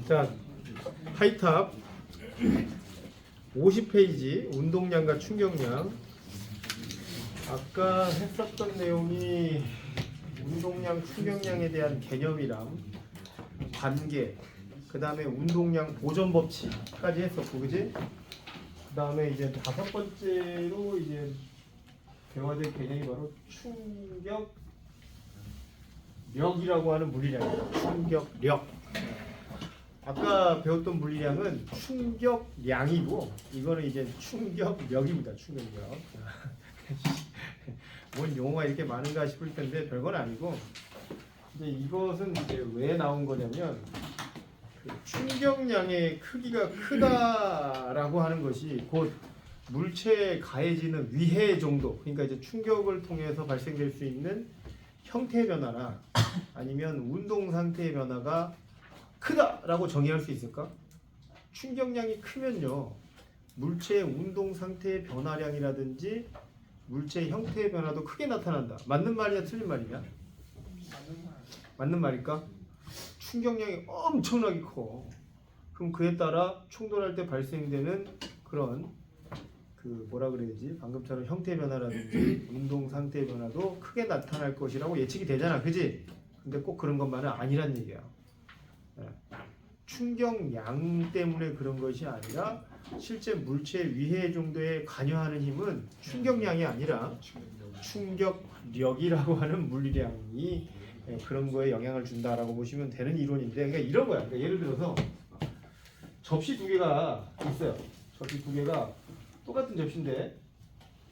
자, 하이탑 50페이지 운동량과 충격량. 아까 했었던 내용이 운동량, 충격량에 대한 개념이랑 관계, 그 다음에 운동량 보존 법칙까지 했었고, 그지? 그 다음에 이제 다섯 번째로 이제 배워야 될 개념이 바로 충격력이라고 하는 물리량입니다. 충격력. 아까 배웠던 물리량은 충격량이고, 이거는 이제 충격력입니다. 충격력. 뭔 용어가 이렇게 많은가 싶을 텐데 별건 아니고, 이제 이것은 이제 왜 나온 거냐면, 그 충격량의 크기가 크다라고 하는 것이 곧 물체에 가해지는 위해 정도, 그러니까 이제 충격을 통해서 발생될 수 있는 형태 변화나 아니면 운동 상태의 변화가 크다라고 정의할 수 있을까? 충격량이 크면요, 물체의 운동 상태의 변화량이라든지 물체의 형태의 변화도 크게 나타난다. 맞는 말이냐 틀린 말이냐? 맞는 말일까? 충격량이 엄청나게 커. 그럼 그에 따라 충돌할 때 발생되는 그런 그 뭐라 그래야지? 방금처럼 형태 변화라든지 운동 상태의 변화도 크게 나타날 것이라고 예측이 되잖아, 그지? 근데 꼭 그런 것만은 아니란 얘기야. 충격량 때문에 그런 것이 아니라 실제 물체의 위해 정도에 관여하는 힘은 충격량이 아니라 충격력이라고 하는 물리량이 그런 거에 영향을 준다라고 보시면 되는 이론인데, 그러니까 이런 거야. 그러니까 예를 들어서 접시 두 개가 있어요. 접시 두 개가 똑같은 접시인데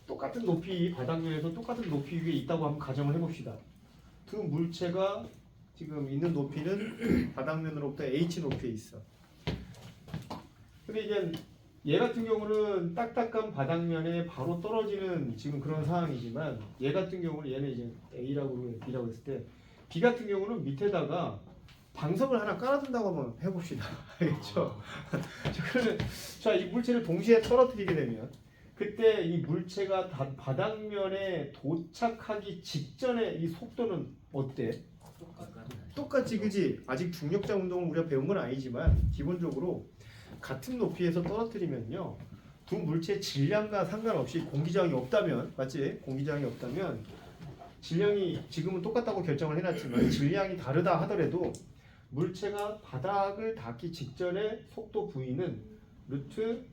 똑같은 높이, 바닥면에서 똑같은 높이 위에 있다고 한번 가정을 해봅시다. 두 물체가 지금 있는 높이는 바닥면으로부터 h 높이에 있어. 근데 이제 얘 같은 경우는 딱딱한 바닥면에 바로 떨어지는 지금 그런 상황이지만, 얘 같은 경우는 얘는 이제 A라고 B라고 했을 때 B 같은 경우는 밑에다가 방석을 하나 깔아둔다고 한번 해봅시다. 알겠죠? 그러면 자, 이 물체를 동시에 떨어뜨리게 되면 그때 이 물체가 바닥면에 도착하기 직전에 이 속도는 어때? 똑같지, 그지? 아직 중력자 운동을 우리가 배운 건 아니지만 기본적으로 같은 높이에서 떨어뜨리면요, 두 물체의 질량과 상관없이 공기저항이 없다면, 맞지? 공기저항이 없다면 질량이 지금은 똑같다고 결정을 해놨지만 질량이 다르다 하더라도 물체가 바닥을 닿기 직전에 속도 V는 루트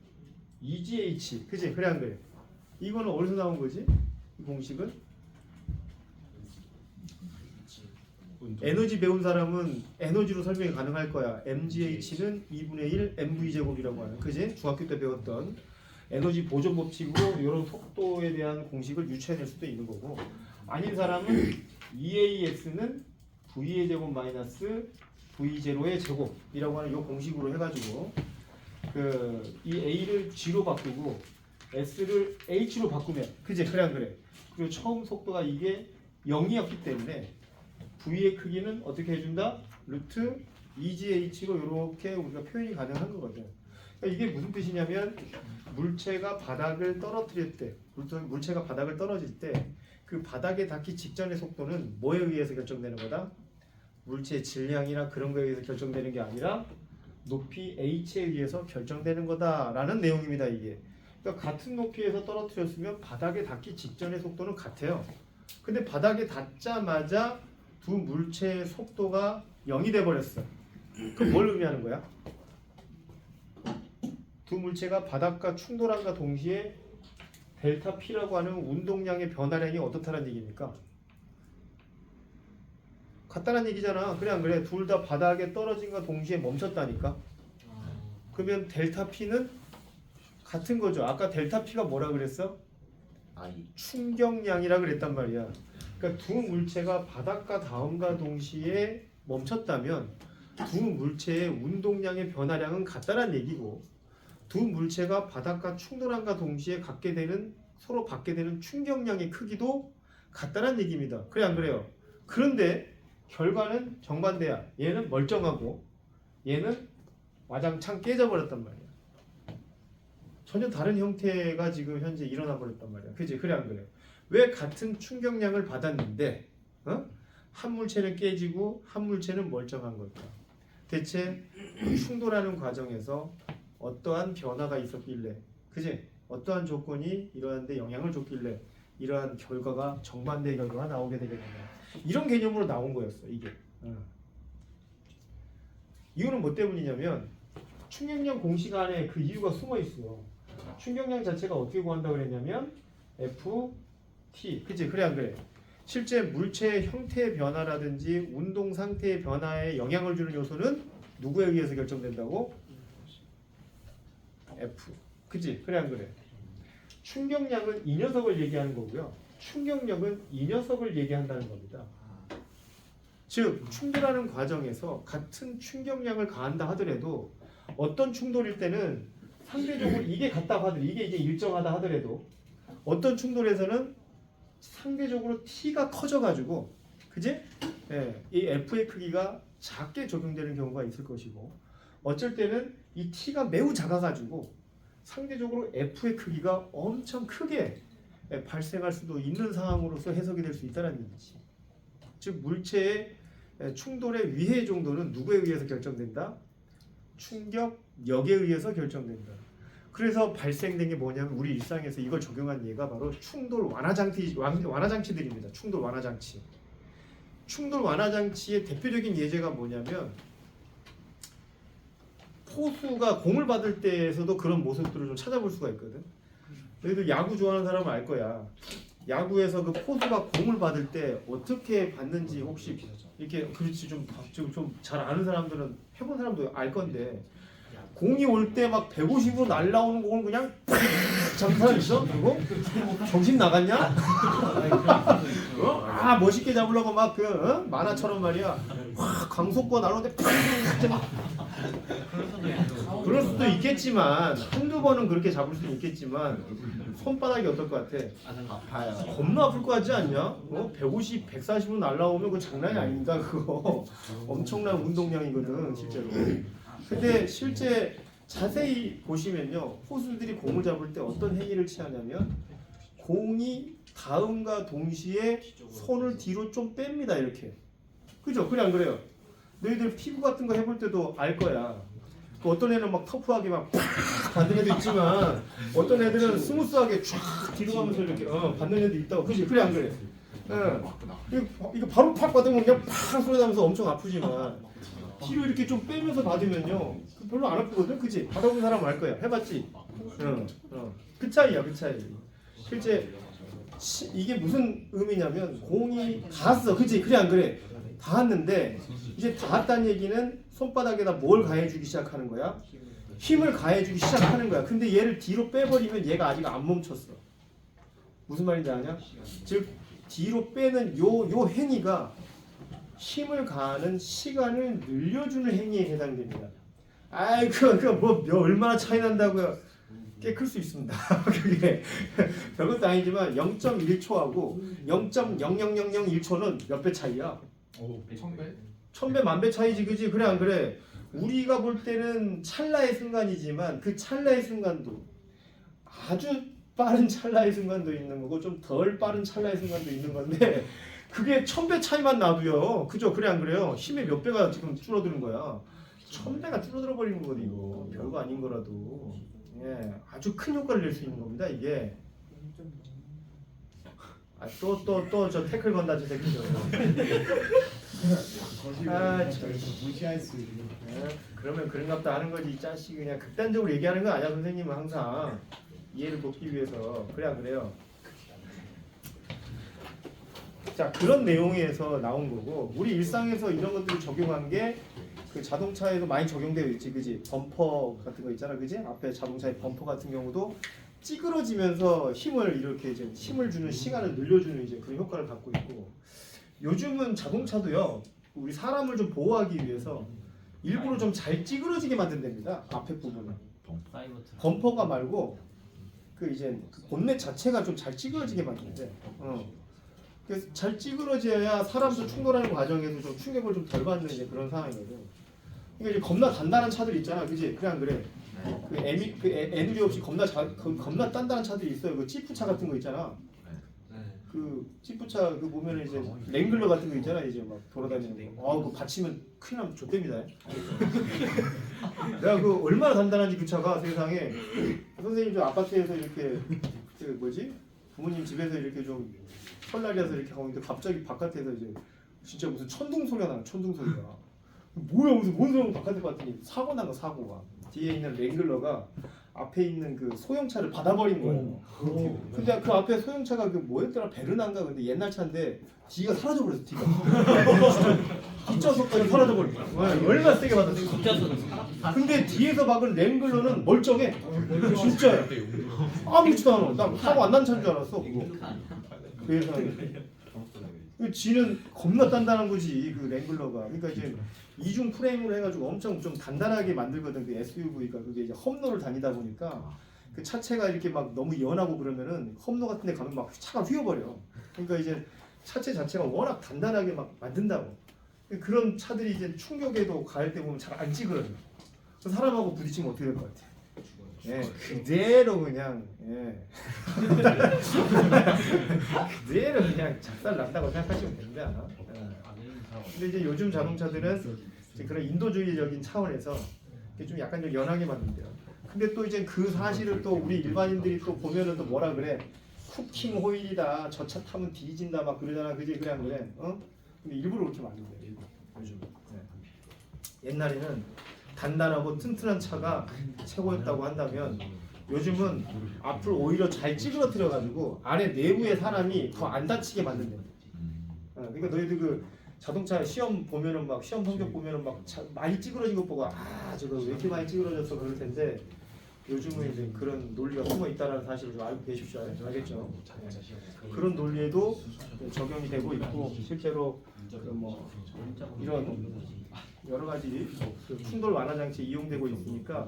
EGH, 그지? 그래 안 그래? 이거는 어디서 나온 거지? 이 공식은? 에너지 배운 사람은 에너지로 설명이 가능할 거야. mgh는 2분의 1 mv 제곱이라고 하는, 그지? 중학교 때 배웠던 에너지 보존 법칙으로 이런 속도에 대한 공식을 유추해낼 수도 있는 거고, 아닌 사람은 EAS는 V의 제곱 마이너스 V0의 제곱이라고 하는 이 공식으로 해가지고 이 A를 G로 바꾸고 S를 H로 바꾸면, 그지? 그래 안 그래? 그리고 처음 속도가 이게 0이었기 때문에 V의 크기는 어떻게 해준다? 루트 EGH로 이렇게 우리가 표현이 가능한 거거든. 그러니까 이게 무슨 뜻이냐면, 물체가 바닥을 떨어뜨릴 때, 물체가 바닥을 떨어질 때 그 바닥에 닿기 직전의 속도는 뭐에 의해서 결정되는 거다? 물체의 질량이나 그런 거에 의해서 결정되는 게 아니라 높이 h에 의해서 결정되는 거다라는 내용입니다. 이게. 그러니까 같은 높이에서 떨어뜨렸으면 바닥에 닿기 직전의 속도는 같아요. 근데 바닥에 닿자마자 두 물체의 속도가 0이 돼 버렸어. 그럼 뭘 의미하는 거야? 두 물체가 바닥과 충돌함과 동시에 델타 P라고 하는 운동량의 변화량이 어떻다는 얘기입니까? 같다는 얘기잖아. 그래 안 그래? 둘 다 바닥에 떨어진과 동시에 멈췄다니까. 그러면 델타 P는 같은 거죠. 아까 델타 P가 뭐라 그랬어? 충격량이라 그랬단 말이야. 그러니까 두 물체가 바닥과 닿음과 동시에 멈췄다면 두 물체의 운동량의 변화량은 같다는 얘기고, 두 물체가 바닥과 충돌함과 동시에 갖게 되는, 서로 받게 되는 충격량의 크기도 같다는 얘기입니다. 그래 안 그래요? 그런데 결과는 정반대야. 얘는 멀쩡하고 얘는 와장창 깨져버렸단 말이야. 전혀 다른 형태가 지금 현재 일어나 버렸단 말이야. 그지? 그래 안 그래? 왜 같은 충격량을 받았는데 한 물체는 깨지고 한 물체는 멀쩡한 걸까? 대체 충돌하는 과정에서 어떠한 변화가 있었길래, 그지? 어떠한 조건이 이러한데 영향을 줬길래 이러한 결과가 정반대의 결과가 나오게 되겠느냐. 이런 개념으로 나온 거였어 이게. 이유는 뭐 때문이냐면 충격량 공식 안에 그 이유가 숨어 있어. 충격량 자체가 어떻게 구한다고 그랬냐면 FT, 그치? 그래 안 그래? 실제 물체의 형태의 변화라든지 운동 상태의 변화에 영향을 주는 요소는 누구에 의해서 결정된다고? F, 그치? 그래 안 그래? 충격량은 이 녀석을 얘기하는 거고요. 충격력은 이 녀석을 얘기한다는 겁니다. 즉 충돌하는 과정에서 같은 충격량을 가한다 하더라도 어떤 충돌일 때는 상대적으로 이게 같다고 하더라도 이게 이제 일정하다 하더라도 어떤 충돌에서는 상대적으로 T가 커져가지고 그지? 예, 이 F의 크기가 작게 적용되는 경우가 있을 것이고 어쩔 때는 이 T가 매우 작아가지고 상대적으로 F의 크기가 엄청 크게 발생할 수도 있는 상황으로서 해석이 될 수 있다는 얘기지. 즉 물체의 충돌의 위해 정도는 누구에 의해서 결정된다? 충격력에 의해서 결정된다. 그래서 발생된 게 뭐냐면 우리 일상에서 이걸 적용한 예가 바로 충돌 완화장치들입니다. 충돌 완화장치. 충돌 완화장치의 대표적인 예제가 뭐냐면 포수가 공을 받을 때에서도 그런 모습들을 좀 찾아볼 수가 있거든. 너희들 야구 좋아하는 사람은 알 거야. 야구에서 그 포수가 공을 받을 때 어떻게 받는지 혹시 이렇게 그렇지 좀 잘 아는 사람들은 해본 사람도 알 건데 공이 올 때 막 150으로 날라오는 공을 그냥 잡는 사람 있어? 그리고 정신 나갔냐? 아 멋있게 잡으려고 막 그 만화처럼 말이야. 확 강속구가 날오는데 그럴 수도 있겠지만 한두 번은 그렇게 잡을 수는 있겠지만 손바닥이 어떨 것 같아? 아파요. 겁나 아플 것 같지 않냐? 150, 140으로 날라오면 그거 장난이 아닙니다. 그거 엄청난 운동량이거든 실제로. 근데 실제 자세히 보시면요 포수들이 공을 잡을 때 어떤 행위를 취하냐면 공이 닿음과 동시에 손을 뒤로 좀 뺍니다 이렇게. 그죠? 그래 안 그래요? 너희들 피구 같은 거 해볼 때도 알 거야. 어떤 애는 막 터프하게 막 받는 애도 있지만 어떤 애들은 스무스하게 쫙 뒤로 가면서 이렇게 받는 애도 있다고. 그지? 그래 안 그래? 이거 바로 팍 받으면 그냥 팍 소리 나면서 엄청 아프지만 뒤로 이렇게 좀 빼면서 받으면요 별로 안 아프거든. 그지? 받아본 사람 알 거야. 해봤지? 그 차이야 그 차이. 실제 이게 무슨 의미냐면 공이 닿았어. 그지? 그래 안 그래? 닿았는데 이제 닿았다는 얘기는 손바닥에다 뭘 가해주기 시작하는 거야? 힘을 가해주기 시작하는 거야. 근데 얘를 뒤로 빼버리면 얘가 아직 안 멈췄어. 무슨 말인지 아냐? 즉 뒤로 빼는 요 행위가 힘을 가하는 시간을 늘려주는 행위에 해당됩니다. 아이 그거 뭐 얼마나 차이 난다고요? 꽤 클 수 있습니다. 그게 별것도 아니지만 0.1초하고 0.00001초는 몇 배 차이야? 1000배? 1000배 만배 차이지. 그지? 그래 안 그래? 우리가 볼 때는 찰나의 순간이지만 그 찰나의 순간도 아주 빠른 찰나의 순간도 있는 거고 좀 덜 빠른 찰나의 순간도 있는 건데 그게 1000배 차이만 나도요. 그죠? 그래 안 그래요? 힘의 몇 배가 지금 줄어드는 거야. 1000배가 줄어들어 버리는 거거든 이거. 별거 아닌 거라도. 예, 아주 큰 효과를 낼 수 있는 겁니다 이게. 또 저 태클 건다 저 새끼죠. 무시할 수 있는. 그러면 그런갑다 하는 거지 이 자식. 그냥 극단적으로 얘기하는 거 아니야 선생님은 항상 이해를 돕기 위해서. 그래 안 그래요? 자 그런 내용에서 나온 거고 우리 일상에서 이런 것들을 적용한 게 그 자동차에도 많이 적용되어 있지. 그지? 범퍼 같은 거 있잖아. 그지? 앞에 자동차의 범퍼 같은 경우도 찌그러지면서 힘을 이렇게 이제 힘을 주는 시간을 늘려주는 이제 그런 효과를 갖고 있고 요즘은 자동차도요 우리 사람을 좀 보호하기 위해서 일부러 좀 잘 찌그러지게 만든답니다. 앞에 부분을 범퍼가 말고 그 이제 그 본넷 자체가 좀 잘 찌그러지게 만드는데 그래서 잘 찌그러져야 사람도 충돌하는 과정에서 좀 충격을 좀 덜 받는 이제 그런 상황이거든. 그러니까 이제 겁나 단단한 차들 있잖아. 그지? 그래 안 그래? 애누리 없이 겁나 단단한 차들이 있어요. 그 지프차 같은 거 있잖아. 그 찌푸차 그 보면은 이제 랭글러 같은 거 있잖아 이제 막 돌아다니는 거. 그 받치면 큰일 나면 좆됩니다. 내가 그 얼마나 단단한지 그 차가 세상에. 선생님 저 아파트에서 이렇게 그 뭐지 부모님 집에서 이렇게 좀 설날이라서 이렇게 하고 있는데 갑자기 바깥에서 이제 진짜 무슨 천둥 소리가 나요. 천둥 소리가. 뭐야 무슨 뭔 소리가 바깥에 봤더니 사고 난 거 사고가. 뒤에 있는 랭글러가 앞에 있는 그 소형차를 받아버린 거예요. 근데 그 앞에 소형차가 그 뭐였더라 베르난가 근데 옛날 차인데 뒤가 사라져 버렸어 뒤가. 뒷좌석까지 사라져 버린 거야. 얼마나 세게 받았어. 근데 뒤에서 박은 랭글러는 멀쩡해. 진짜야. 아무렇지도 않아. 나 사고 안 난 차인 줄 알았어. 그거. 그 세상에. 지는 겁나 단단한 거지 그 랭글러가. 그러니까 이제 이중 프레임으로 해가지고 엄청 좀 단단하게 만들거든 그 SUV가. 그게 이제 험로를 다니다 보니까 그 차체가 이렇게 막 너무 연하고 그러면은 험로 같은데 가면 막 차가 휘어버려. 그러니까 이제 차체 자체가 워낙 단단하게 막 만든다고. 그런 차들이 이제 충격에도 가을 때 보면 잘 안 찌그러져. 사람하고 부딪히면 어떻게 될 것 같아? 예, 그대로 그냥 예. 그대로 그냥 작살 난다고 생각하시면 됩니다. 근데 이제 요즘 자동차들은 이제 그런 인도주의적인 차원에서 좀 약간 좀 연하게 만든대요. 근데 또 이제 그 사실을 또 우리 일반인들이 또 보면은 또 뭐라 그래? 쿠킹 호일이다. 저 차 타면 뒤진다 막 그러잖아. 그지? 그래 안 그래? 근데 일부러 그렇게 만든대요. 요즘. 네. 옛날에는 단단하고 튼튼한 차가 최고였다고 한다면 요즘은 앞을 오히려 잘 찌그러뜨려 가지고 안에 내부의 사람이 더 안 다치게 만든대. 그러니까 너희들 그 자동차 시험 보면은 막 시험 성적 보면은 막 많이 찌그러진 것 보고 아 저거 왜 이렇게 많이 찌그러졌어 그럴 텐데 요즘은 이제 그런 논리가 숨어 있다는 사실을 좀 알고 계십시오. 알겠죠? 네. 그런 논리에도 적용이 되고 있고 실제로 그뭐 이런 여러 가지 그 충돌 완화 장치 이용되고 있으니까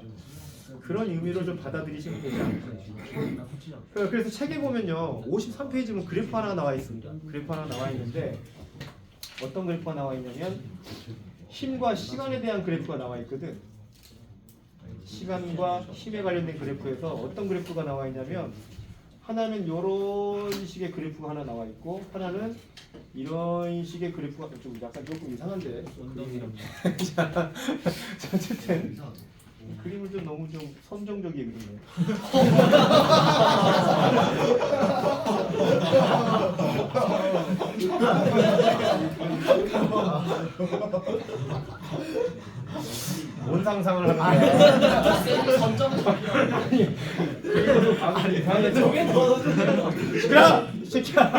그런 의미로 좀 받아들이시면 되지 않을까. 그래서 책에 보면요 53페이지 보면 그래프 하나 나와 있습니다. 그래프 하나 나와 있는데 어떤 그래프가 나와 있냐면 힘과 시간에 대한 그래프가 나와 있거든. 시간과 힘에 관련된 그래프에서 어떤 그래프가 나와 있냐면 하나는 이런 식의 그래프가 하나 나와 있고 하나는 이런 식의 그래프가 좀 약간 조금 이상한데 자, 어쨌든 그림을 좀 너무 좀 선정적이게 그리네. 뭔 상상을 하는 거야? 아니 저게 더 야! 이 새끼야!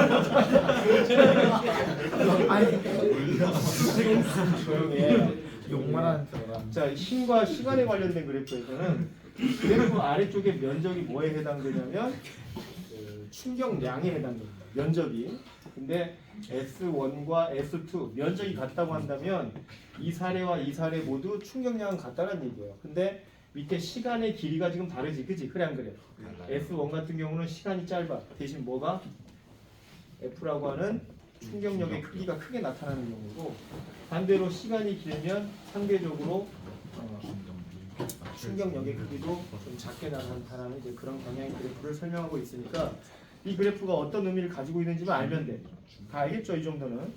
조용히 해. 욕만 하는 사람. 자, 힘과 시간에 관련된 그래프에서는 그래프 아래쪽에 면적이 뭐에 해당되냐면 그 충격량에 해당됩니다. 면적이. 근데 S1과 S2 면적이 같다고 한다면 이 사례와 이 사례 모두 충격량은 같다는 얘기예요. 근데 밑에 시간의 길이가 지금 다르지, 그치? 그래 안 그래? S1 같은 경우는 시간이 짧아. 대신 뭐가? F라고 하는 충격력의 크기가 크게 나타나는 경우고 반대로 시간이 길면 상대적으로 충격력의 크기도 좀 작게 나타나는 이제 그런 경향의 그래프를 설명하고 있으니까 이 그래프가 어떤 의미를 가지고 있는지만 알면 돼. 다 알겠죠? 이 정도는.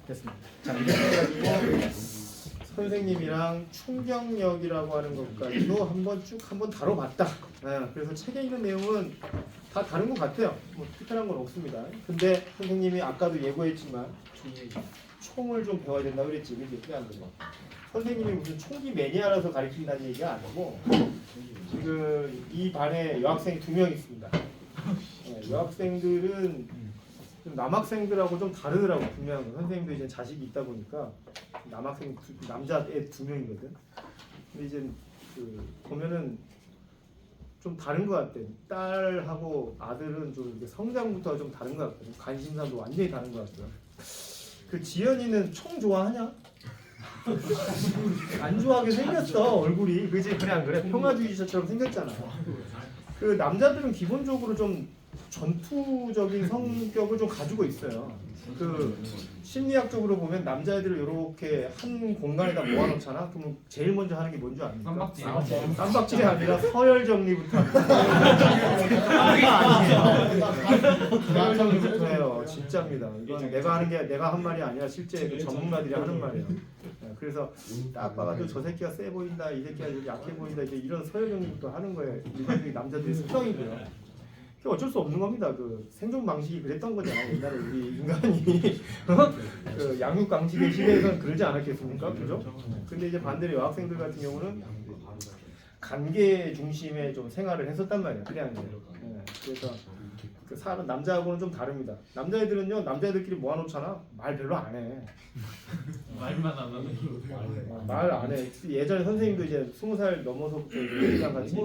됐습니다. 자, 이렇게 해가지고 선생님이랑 충격력이라고 하는 것까지도 한번 다뤄봤다. 그래서 책에 있는 내용은 다 다른 것 같아요. 뭐 특별한 건 없습니다. 근데 선생님이 아까도 예고했지만 총을 좀 배워야 된다고 그랬지. 그게 그래 안 되고. 선생님이 무슨 총기 매니아라서 가르친다는 얘기가 아니고 지금 이 반에 여학생이 2명 있습니다. 여학생들은 좀 남학생들하고 좀 다르더라고. 분명 선생님도 이제 자식이 있다 보니까 남학생 남자애 2명이거든. 근데 이제 그 보면은 좀 다른 것 같아. 딸하고 아들은 좀 이렇게 성장부터 좀 다른 것 같거든. 관심사도 완전히 다른 것 같고요. 그 지연이는 총 좋아하냐? 안 좋아하게 생겼어 얼굴이. 그지? 그래 안 그래? 평화주의자처럼 생겼잖아. 그 남자들은 기본적으로 좀 전투적인 성격을 좀 가지고 있어요. 그 심리학적으로 보면 남자애들을 이렇게 한 공간에다 모아놓잖아. 그럼 제일 먼저 하는 게 뭔지 압니까? 쌈박질이 아니라 서열 정리부터 합니다. 서열 정리부터 해요. 진짜입니다. 이건 내가 하는 게 내가 한 말이 아니라 실제 그 전문가들이 하는 말이에요. 네, 그래서 딱 봐가지고 저 새끼가 세 보인다, 이 새끼가 약해 보인다, 이제 이런 서열 정리부터 하는 거예요. 일반적인 남자들의 습성이고요. 어쩔 수 없는 겁니다. 그 생존 방식이 그랬던 거잖아요. 옛날에 우리 인간이 그 양육 방식의 시대에서는 그러지 않았겠습니까? 그죠? 근데 이제 반대로 여학생들 같은 경우는 관계 중심의 좀 생활을 했었단 말이야. 그냥 그래서 그 사람 남자하고는 좀 다릅니다. 남자애들은요, 남자애들끼리 모아놓잖아. 말 별로 안 해. 말만 안 하는. 말 안 해. 예전에 선생님도 이제 20살 넘어서부터 애들이랑 같이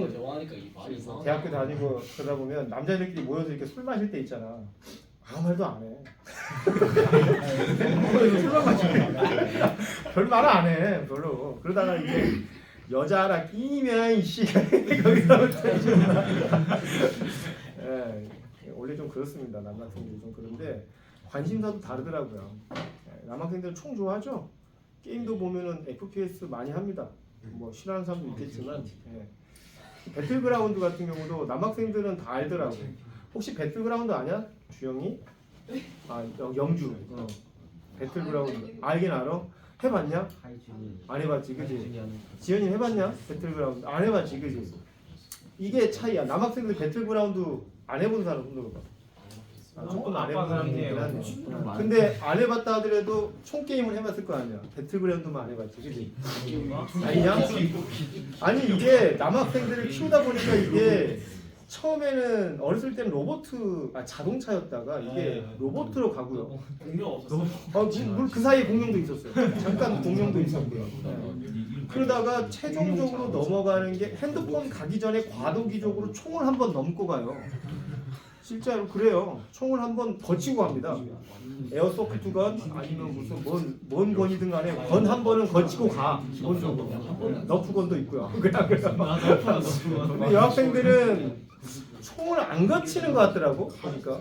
대학교 다니고 그러다 보면 남자애들끼리 모여서 이렇게 술 마실 때 있잖아. 아무 말도 안 해. 모여서 술만 마시네. 별 말 안 해. 별로. 그러다가 이제 여자라 끼면 이씨 거기서부터 이제 원래 좀 그렇습니다. 남학생들이 좀 그런데 관심사도 다르더라고요. 남학생들은 총 좋아하죠. 게임도 보면은 FPS 많이 합니다. 뭐 싫어하는 사람도 있겠지만 배틀그라운드 같은 경우도 남학생들은 다 알더라고. 혹시 배틀그라운드 아냐? 주영이? 아 영주. 배틀그라운드 알긴 알아? 해봤냐? 안 해봤지, 그지? 지현이 해봤냐? 배틀그라운드 안 해봤지, 그지? 이게 차이야. 남학생들 배틀그라운드 안 해본 사람 손 들어봐. 조금 안 해본 사람들이긴 하네. 근데 안 해봤다 하더라도 총 게임을 해봤을 거 아니야. 배틀그라운드만 안 해봤지, 그지? 아니냐? 아니 이게 남학생들을 키우다 보니까 이게 처음에는 어렸을 때는 자동차였다가 이게 로봇으로 가고요. 물론 그 사이에 공룡도 있었어요. 잠깐 공룡도 있었고요. 그러다가 최종적으로 넘어가는 게 핸드폰 가기 전에 과도기적으로 총을 한번 넘고 가요. 실제로 그래요. 총을 한번 거치고 갑니다. 에어소프트건 아니면 무슨 뭔 건이든 간에 건 한 번은 거치고 가. 기본적으로. 너프건도 있고요. 그냥 근데 여학생들은 총을 안 거치는 것 같더라고. 보니까.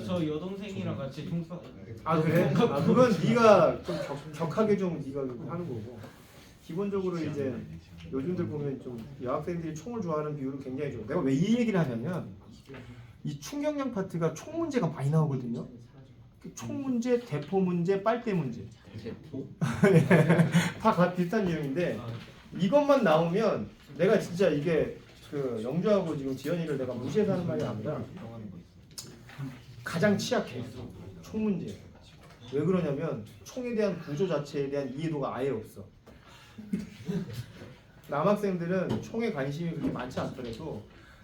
저 여동생이랑 같이 총 쏴. 아 그래? 아 그건 네가 좀 격하게 좀 네가 하는 거고. 기본적으로 이제 요즘들 보면 좀 여학생들이 총을 좋아하는 비율은 굉장히 좋아. 내가 왜 이 얘기를 하냐면 이 충격량 파트가 총 문제가 많이 나오거든요. 총 문제, 대포 문제, 빨대 문제. 대포? 다 비슷한 유형인데 이것만 나오면 내가 진짜 이게 그 영주하고 지금 지연이를 내가 무시해서 하는 말이 아니라 가장 취약해. 총 문제. 왜 그러냐면 총에 대한 구조 자체에 대한 이해도가 아예 없어. 남학생들은 총에 관심이 그렇게 많지 않더라도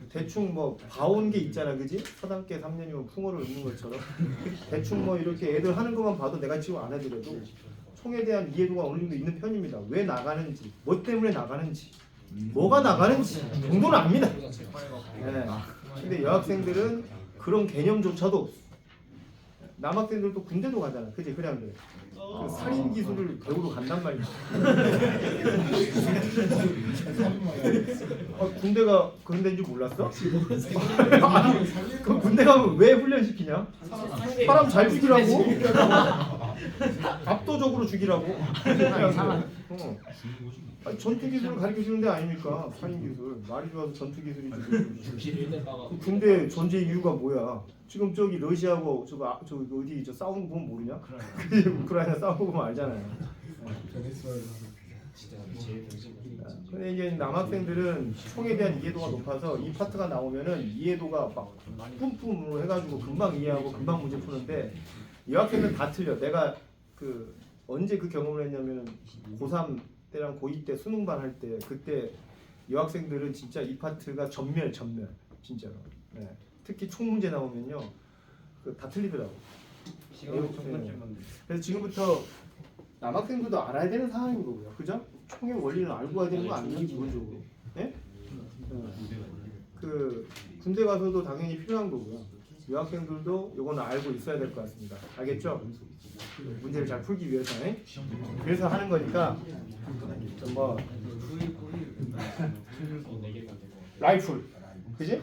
대충 뭐 봐온 게 있잖아, 그지? 서당계 3년이면 풍어를 읊는 것처럼 대충 뭐 이렇게 애들 하는 것만 봐도 내가 지금 안 해더라도 총에 대한 이해도가 어느 정도 있는 편입니다. 왜 나가는지, 뭐 때문에 나가는지, 뭐가 나가는지 정도는 압니다. 네. 근데 여학생들은 그런 개념조차도 없어. 남학생들도 군대도 가잖아, 그지? 그래 안 그래? 그 살인 기술을 배우러 간단 말이야. 군대가 그런 데인 줄 몰랐어? 아니, 그 군대 가면 왜 훈련시키냐? 사람 잘 죽이라고? 압도적으로 죽이라고? 전투 기술을 가르쳐 주는 데 아닙니까? 살인 기술. 말이 좋아서 전투 기술이지. 군대 존재 이유가 뭐야? 지금 저기 러시아하고 저기 어디 저 싸우는 거 보면 모르냐? 우크라이나 싸우는 거 보면 알잖아요. 근데 이제 남학생들은 총에 대한 이해도가 높아서 이 파트가 나오면은 이해도가 막 뿜뿜으로 해가지고 금방 이해하고 금방 문제 푸는데 여학생들은 다 틀려. 내가 그 언제 그 경험을 했냐면은 고3 때랑 고2 때 수능반 할 때 그때 여학생들은 진짜 이 파트가 전멸 진짜로. 네. 특히 총 문제 나오면요 다 틀리더라고. 그래서 지금부터 남학생들도 알아야 되는 상황인 거고요, 그죠? 총의 원리는 알고 가야 되는 거 아니에요, 기본적으로. 네? 그 군대 가서도 당연히 필요한 거고요. 여학생들도 이거는 알고 있어야 될 것 같습니다. 알겠죠? 문제를 잘 풀기 위해서. 그래서 하는 거니까 뭐 라이플, 그지?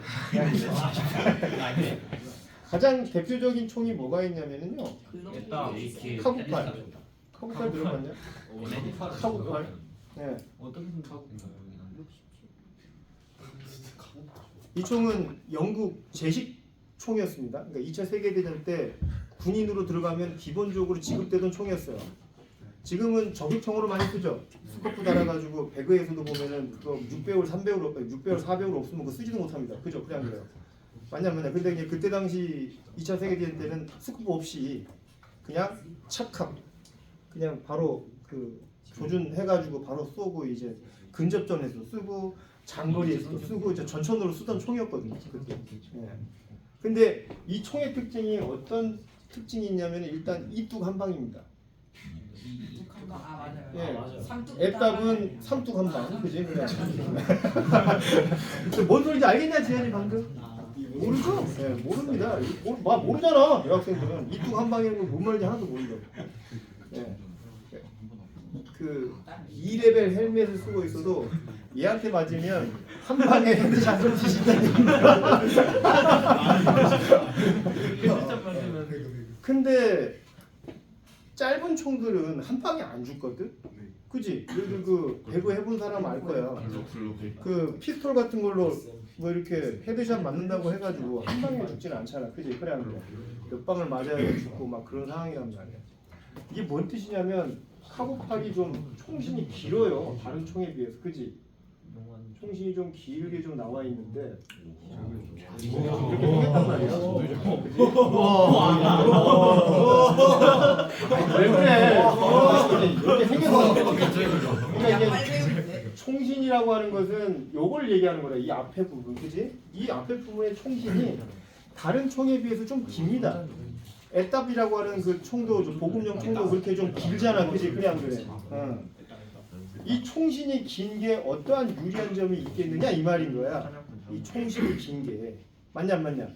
가장 대표적인 총이 뭐가 있냐면은요. 됐다. 카구팔. 카구팔 들어봤냐? 카구팔. 네. 어떻게 생각하고? 이 총은 영국 제식 총이었습니다. 그러니까 2차 세계대전 때 군인으로 들어가면 기본적으로 지급되던 총이었어요. 지금은 저격총으로 많이 쓰죠. 스코프 달아가지고 배그에서도 보면은 그거 6배율, 3배율, 6배율, 4배율 없으면 그거 쓰지도 못합니다. 그죠? 그래 안 그래요? 맞냐? 근데 이제 그때 당시 2차 세계대전 때는 스코프 없이 그냥 착각, 그냥 바로 그 조준해가지고 바로 쏘고 이제 근접전에서 쓰고 장거리에서도 쓰고 이제 전천으로 쓰던 총이었거든요. 그때. 예. 근데 이 총의 특징이 어떤 특징이 있냐면 일단 이뚝 한 방입니다. 맞아요. 예. 삼뚝 애답은 삼뚝 한 방, 그지? 뭔 소리인지 알겠냐, 지현이 방금? 모르죠? 예, 모릅니다. 모르잖아, 여학생들은. 이뚝 한 방이라는 건 뭔 말인지 하나도 모른다고. 예. 그 2레벨 헬멧을 쓰고 있어도 얘한테 맞으면 한 방에 헤드샷을 치신다는 얘기입니다. 근데 짧은 총들은 한 방에 안 죽거든? 그지? 너희들 그 배구 해본 사람 알 거야. 그 피스톨 같은 걸로 뭐 이렇게 헤드샷 맞는다고 해가지고 한 방에 죽지는 않잖아. 그지? 그래 안 그래? 몇 방을 맞아야 죽고 막 그런 상황이란 말이야. 이게 뭔 뜻이냐면 카구팔이 좀 총신이 길어요. 다른 총에 비해서. 그지? 총신이 좀 길게 좀 나와 있는데 이렇게 생겼단 말이야. 왜 그래? 이렇게 생겨서. 그러니까 이게 총신이라고 하는 것은 요걸 얘기하는 거래. 이 앞에 부분, 그지? 이 앞에 부분의 총신이 다른 총에 비해서 좀 깁니다. 애답이라고 하는 그 총도 보급용 총도 그렇게 좀 길잖아, 그지? 그래 안 그래? 이 총신이 긴 게 어떠한 유리한 점이 있겠느냐 이 말인 거야. 이 총신이 긴 게 맞냐 안 맞냐?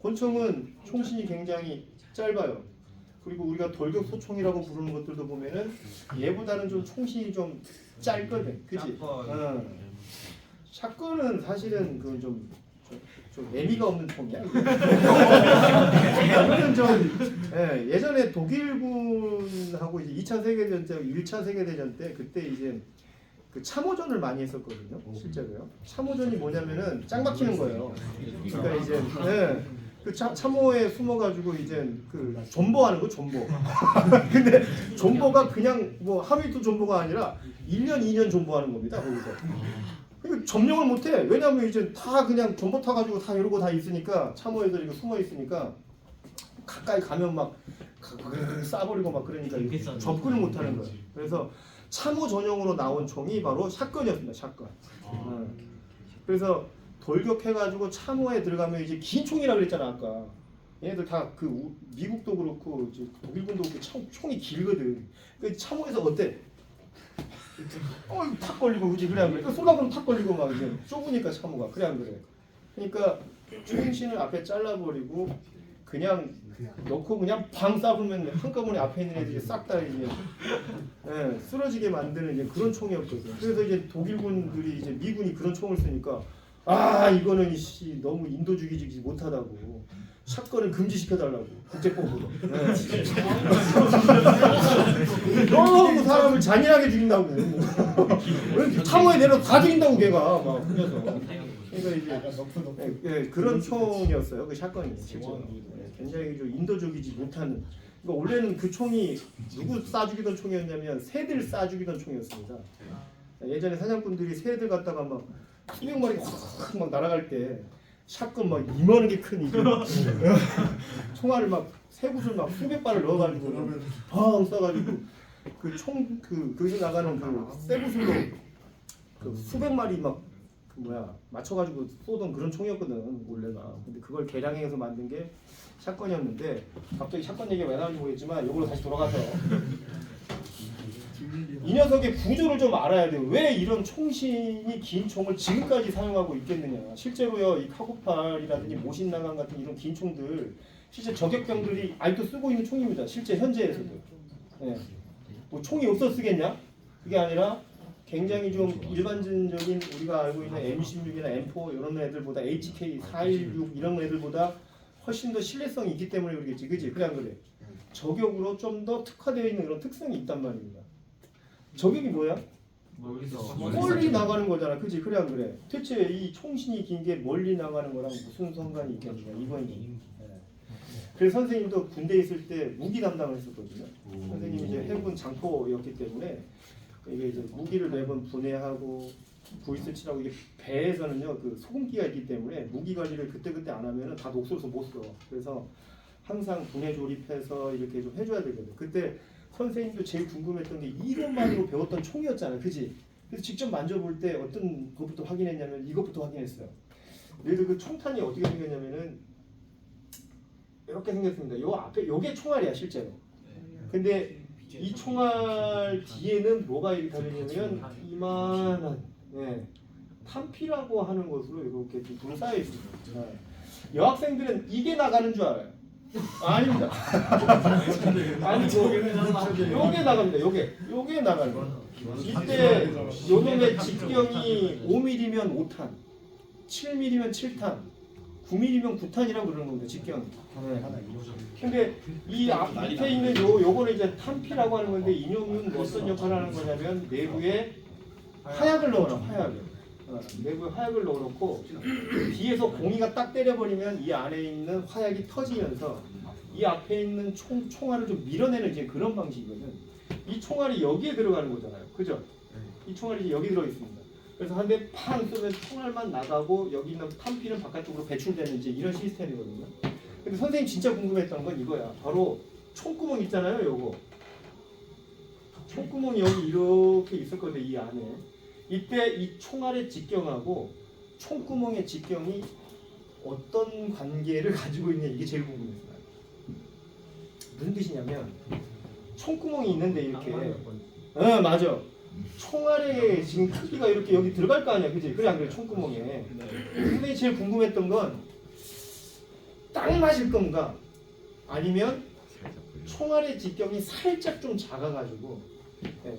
권총은 총신이 굉장히 짧아요. 그리고 우리가 돌격 소총이라고 부르는 것들도 보면은 얘보다는 좀 총신이 좀 짧거든, 그지? 샷건은 사실은 그 좀 의미가 없는 총이야. 예전에 독일군하고 이제 2차 세계대전 때, 1차 세계대전 때 그때 이제 그 참호전을 많이 했었거든요. 실제로요. 참호전이 뭐냐면은 짱 박히는 거예요. 그러니까 이제 그 참호에 숨어가지고 이제 그 존버하는 거 존버. 근데 존버가 그냥 뭐 하루 이틀 존버가 아니라 1년 2년 존버하는 겁니다. 거기서. 그러니까 점령을 못해. 왜냐하면 이제 다 그냥 존버 타가지고 다 이러고 다 있으니까 참호에서 이거 숨어 있으니까 가까이 가면 막 쏴버리고 막 그러니까 접근을 못하는 거예요. 그래서 참호 전용으로 나온 총이 바로 샷건이었습니다. 샷건. 그래서 돌격해가지고 참호에 들어가면 이제 긴 총이라 그랬잖아 아까. 얘네들 다 그 미국도 그렇고 이제 독일군도 그렇고 총이 길거든. 그 참호에서 어때? 탁 걸리고 그지 그래 안 그래? 쏘다보면 탁 걸리고 막 이제 좁으니까 참호가 그래 안 그래? 그러니까 총신을 앞에 잘라버리고 그냥 넣고 그냥 방 쏴보면 한꺼번에 앞에 있는 애들이 싹 다 이제 쓰러지게 만드는 이제 그런 총이었거든. 그래서 이제 독일군들이 이제 미군이 그런 총을 쓰니까 아 이거는 너무 인도주의적이지 못하다고 샷건을 금지시켜달라고 국제법으로. 너무 사람을 잔인하게 죽인다고. 참호에 내려 다 죽인다고 걔가 막 그래서. 그러니까 이제 그런 총이었어요. 그 샷건이 실제로. 굉장히 좀 인도적이지 못하는. 그러니까 원래는 그 총이 누구 쏴 죽이던 총이었냐면 새들 쏴 죽이던 총이었습니다. 예전에 사냥꾼들이 새들 갖다가 막 수백 마리 확 막 날아갈 때 샷건 막 이만한 게 큰 이게 총알을 막 새구슬 막 수백 발을 넣어가지고 펑 쏴가지고 그 총 거기서 나가는 그 새구슬로 그 수백 마리 막 맞춰가지고 쏘던 그런 총이었거든 원래가. 근데 그걸 개량해서 만든 게 샷건이었는데 갑자기 샷건 얘기가 왜 나오는지 모르겠지만 이걸로 다시 돌아가서 이 녀석의 구조를 좀 알아야 돼요. 왜 이런 총신이 긴 총을 지금까지 사용하고 있겠느냐. 실제로요 이 카구팔이라든지 모신나강 같은 이런 긴 총들 실제 저격병들이 아직도 쓰고 있는 총입니다. 실제 현재에서도. 뭐 총이 없어 쓰겠냐? 그게 아니라 굉장히 좀 일반적인 우리가 알고 있는 M16이나 M4 이런 애들보다 HK416 이런 애들보다 훨씬 더 신뢰성이 있기 때문에 그러겠지, 그지? 그래 안 그래? 저격으로 좀 더 특화되어 있는 그런 특성이 있단 말입니다. 저격이 뭐야? 멀리 나가는 거잖아, 그지? 그래 안 그래? 대체 이 총신이 긴 게 멀리 나가는 거랑 무슨 상관이 있겠느냐 이번이. 그래서 선생님도 군대에 있을 때 무기 담당을 했었거든요. 선생님이 이제 해군 장포였기 때문에 이게 이제 무기를 매번 분해하고 보이스치라고 이게 배에서는요 그 소금기가 있기 때문에 무기 관리를 그때 안 하면은 다 녹슬어서 못 써. 그래서 항상 분해 조립해서 이렇게 좀 해줘야 되거든. 그때 선생님도 제일 궁금했던 게 이론만으로 배웠던 총이었잖아, 그지? 그래서 직접 만져볼 때 어떤 것부터 확인했냐면 이것부터 확인했어요. 얘들 그 총탄이 어떻게 생겼냐면은 이렇게 생겼습니다. 요 앞에 요게 총알이야 실제로. 근데 이 총알 뒤에는 뭐가 이렇게 달려있냐면 이만한 탄피라고 하는 것으로 이렇게 둘러싸여 있습니다. 여학생들은 이게 나가는 줄 알아요. 아닙니다. 아니고 요게 나갑니다. 요게 나가는 거예요. 이때 요놈의 직경이 5mm면 5탄, 7mm면 7탄, 9mm면 9탄이라고 그러는 겁니다. 직경이. 근데 이 앞에 있는 요거는 이제 탄피라고 하는 건데 이놈은 어떤 역할을 하는 거냐면 내부에 화약을 넣어놔. 내부에 화약을 넣어놓고 뒤에서 공이가 딱 때려버리면 이 안에 있는 화약이 터지면서 이 앞에 있는 총알을 좀 밀어내는 이제 그런 방식이거든. 이 총알이 여기에 들어가는 거잖아요, 그죠? 이 총알이 여기 들어 있습니다. 그래서 한 대 팡 쏘면 총알만 나가고 여기 있는 탄피는 바깥쪽으로 배출되는 이제 이런 시스템이거든요. 근데 선생님 진짜 궁금했던 건 이거야. 바로 총구멍 있잖아요, 요거. 총구멍이 여기 이렇게 있었거든요, 이 안에. 이때 이 총알의 직경하고 총구멍의 직경이 어떤 관계를 가지고 있냐 이게 제일 궁금했어요. 무슨 뜻이냐면 총구멍이 있는데 이렇게 맞아. 총알의 지금 크기가 이렇게 여기 들어갈 거 아니야, 그지? 그래 안 그래? 총구멍에. 근데 제일 궁금했던 건 딱 맞을 건가? 아니면 총알의 직경이 살짝 좀 작아가지고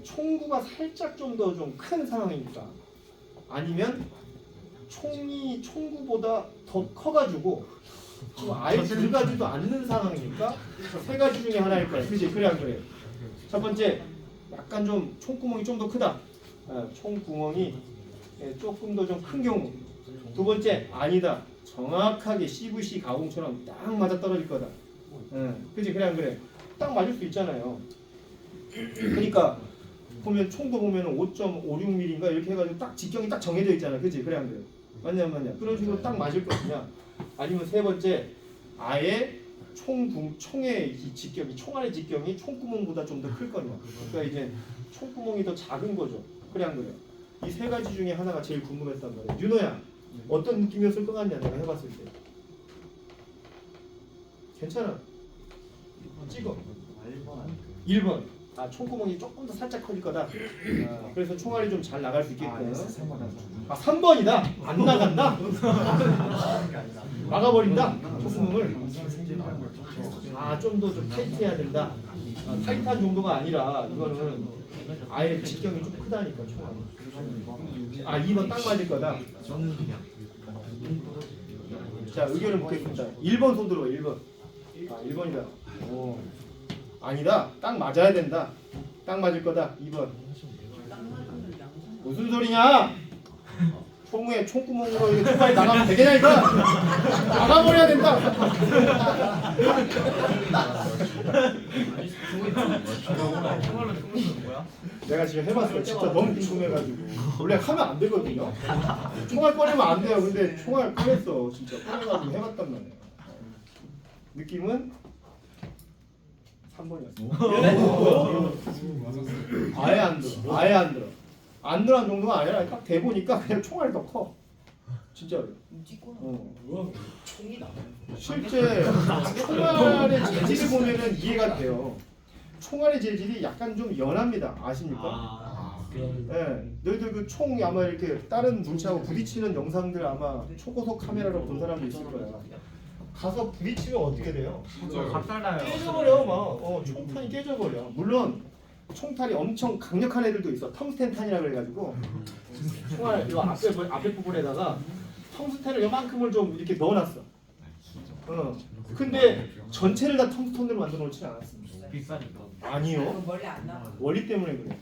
총구가 살짝 좀 더 좀 큰 상황이니까 아니면 총이 총구보다 더 커가지고 좀 아예 들어가지도 않는 상황이니까 세 가지 중에 하나일 거야, 그지? 그래 안 그래? 첫 번째 약간 좀 총구멍이 좀 더 크다. 총구멍이 조금 더 좀 큰 경우. 두 번째 아니다. 정확하게 CVC 가공처럼 딱 맞아 떨어질 거다. 그지? 그래 안 그래? 딱 맞을 수 있잖아요. 그러니까 보면 총도 보면 5.56mm인가 이렇게 해가지고 딱 직경이 딱 정해져 있잖아, 그지? 그래 안 그래? 맞냐 안 맞냐? 그런 식으로 딱 맞을 거냐? 아니면 세 번째 아예 총의 이 직경이 총알의 직경이 총구멍보다 좀 더 클 거냐? 그러니까 이제 총구멍이 더 작은 거죠. 그래 안 그래? 이 세 가지 중에 하나가 제일 궁금했단 말이야. 윤호야, 어떤 느낌이었을 것 같냐? 내가 해봤을 때. 괜찮아. 찍어. 1번. 총구멍이 조금 더 살짝 커질 거다. 그래서 총알이 좀 잘 나갈 수 있게끔. 3번이다. 안 나간다. 막아버린다. 총구멍을. 좀 더 좀 타이트해야 된다. 타이트한 정도가 아니라 이거는 아예 직경이 좀 크다니까 총알이. 2번 딱 맞을 거다. 자, 의견을 보겠습니다. 1번 손 들어. 1번. 1번이다. 아니다. 딱 맞아야 된다. 딱 맞을 거다. 2번. 무슨 소리냐? 총에 총구멍으로 이거 총알이 나가면 되겠냐니까. 나가버려야 된다. 내가 지금 해봤어요. 진짜 너무 궁금해가지고. 원래 하면 안 되거든요. 총알 꺼내면 안 돼요. 근데 총알 꺼냈어. 진짜 꺼내가지고 해봤단 말이에요. 느낌은 3번이었어. 아예 안 들어. 아예 안 들어. 안 들어간 정도가 아니라 딱 대보니까 그냥 총알이 더 커. 진짜로. 총이 나와요. 실제 총알의 재질을 보면은 이해가 돼요. 총알의 재질이 약간 좀 연합니다. 아십니까? 네, 너희들 그 총 아마 이렇게 다른 물체하고 부딪히는 영상들 아마 초고속 카메라로 본 사람도 있을 거야. 가서 부딪히면 어떻게 돼요? 박살나요. 깨져버려 막. 총탄이 깨져버려. 물론 총탄이 엄청 강력한 애들도 있어. 텅스텐 탄이라 그래가지고 총알 이 앞에 부분에다가 텅스텐을 요만큼을 좀 이렇게 넣어놨어. 근데 전체를 다 텅스톤으로 만들어 놓지는 않았습니다. 비싸니까. 아니요. 멀리 안 나와. 원리 때문에 그래.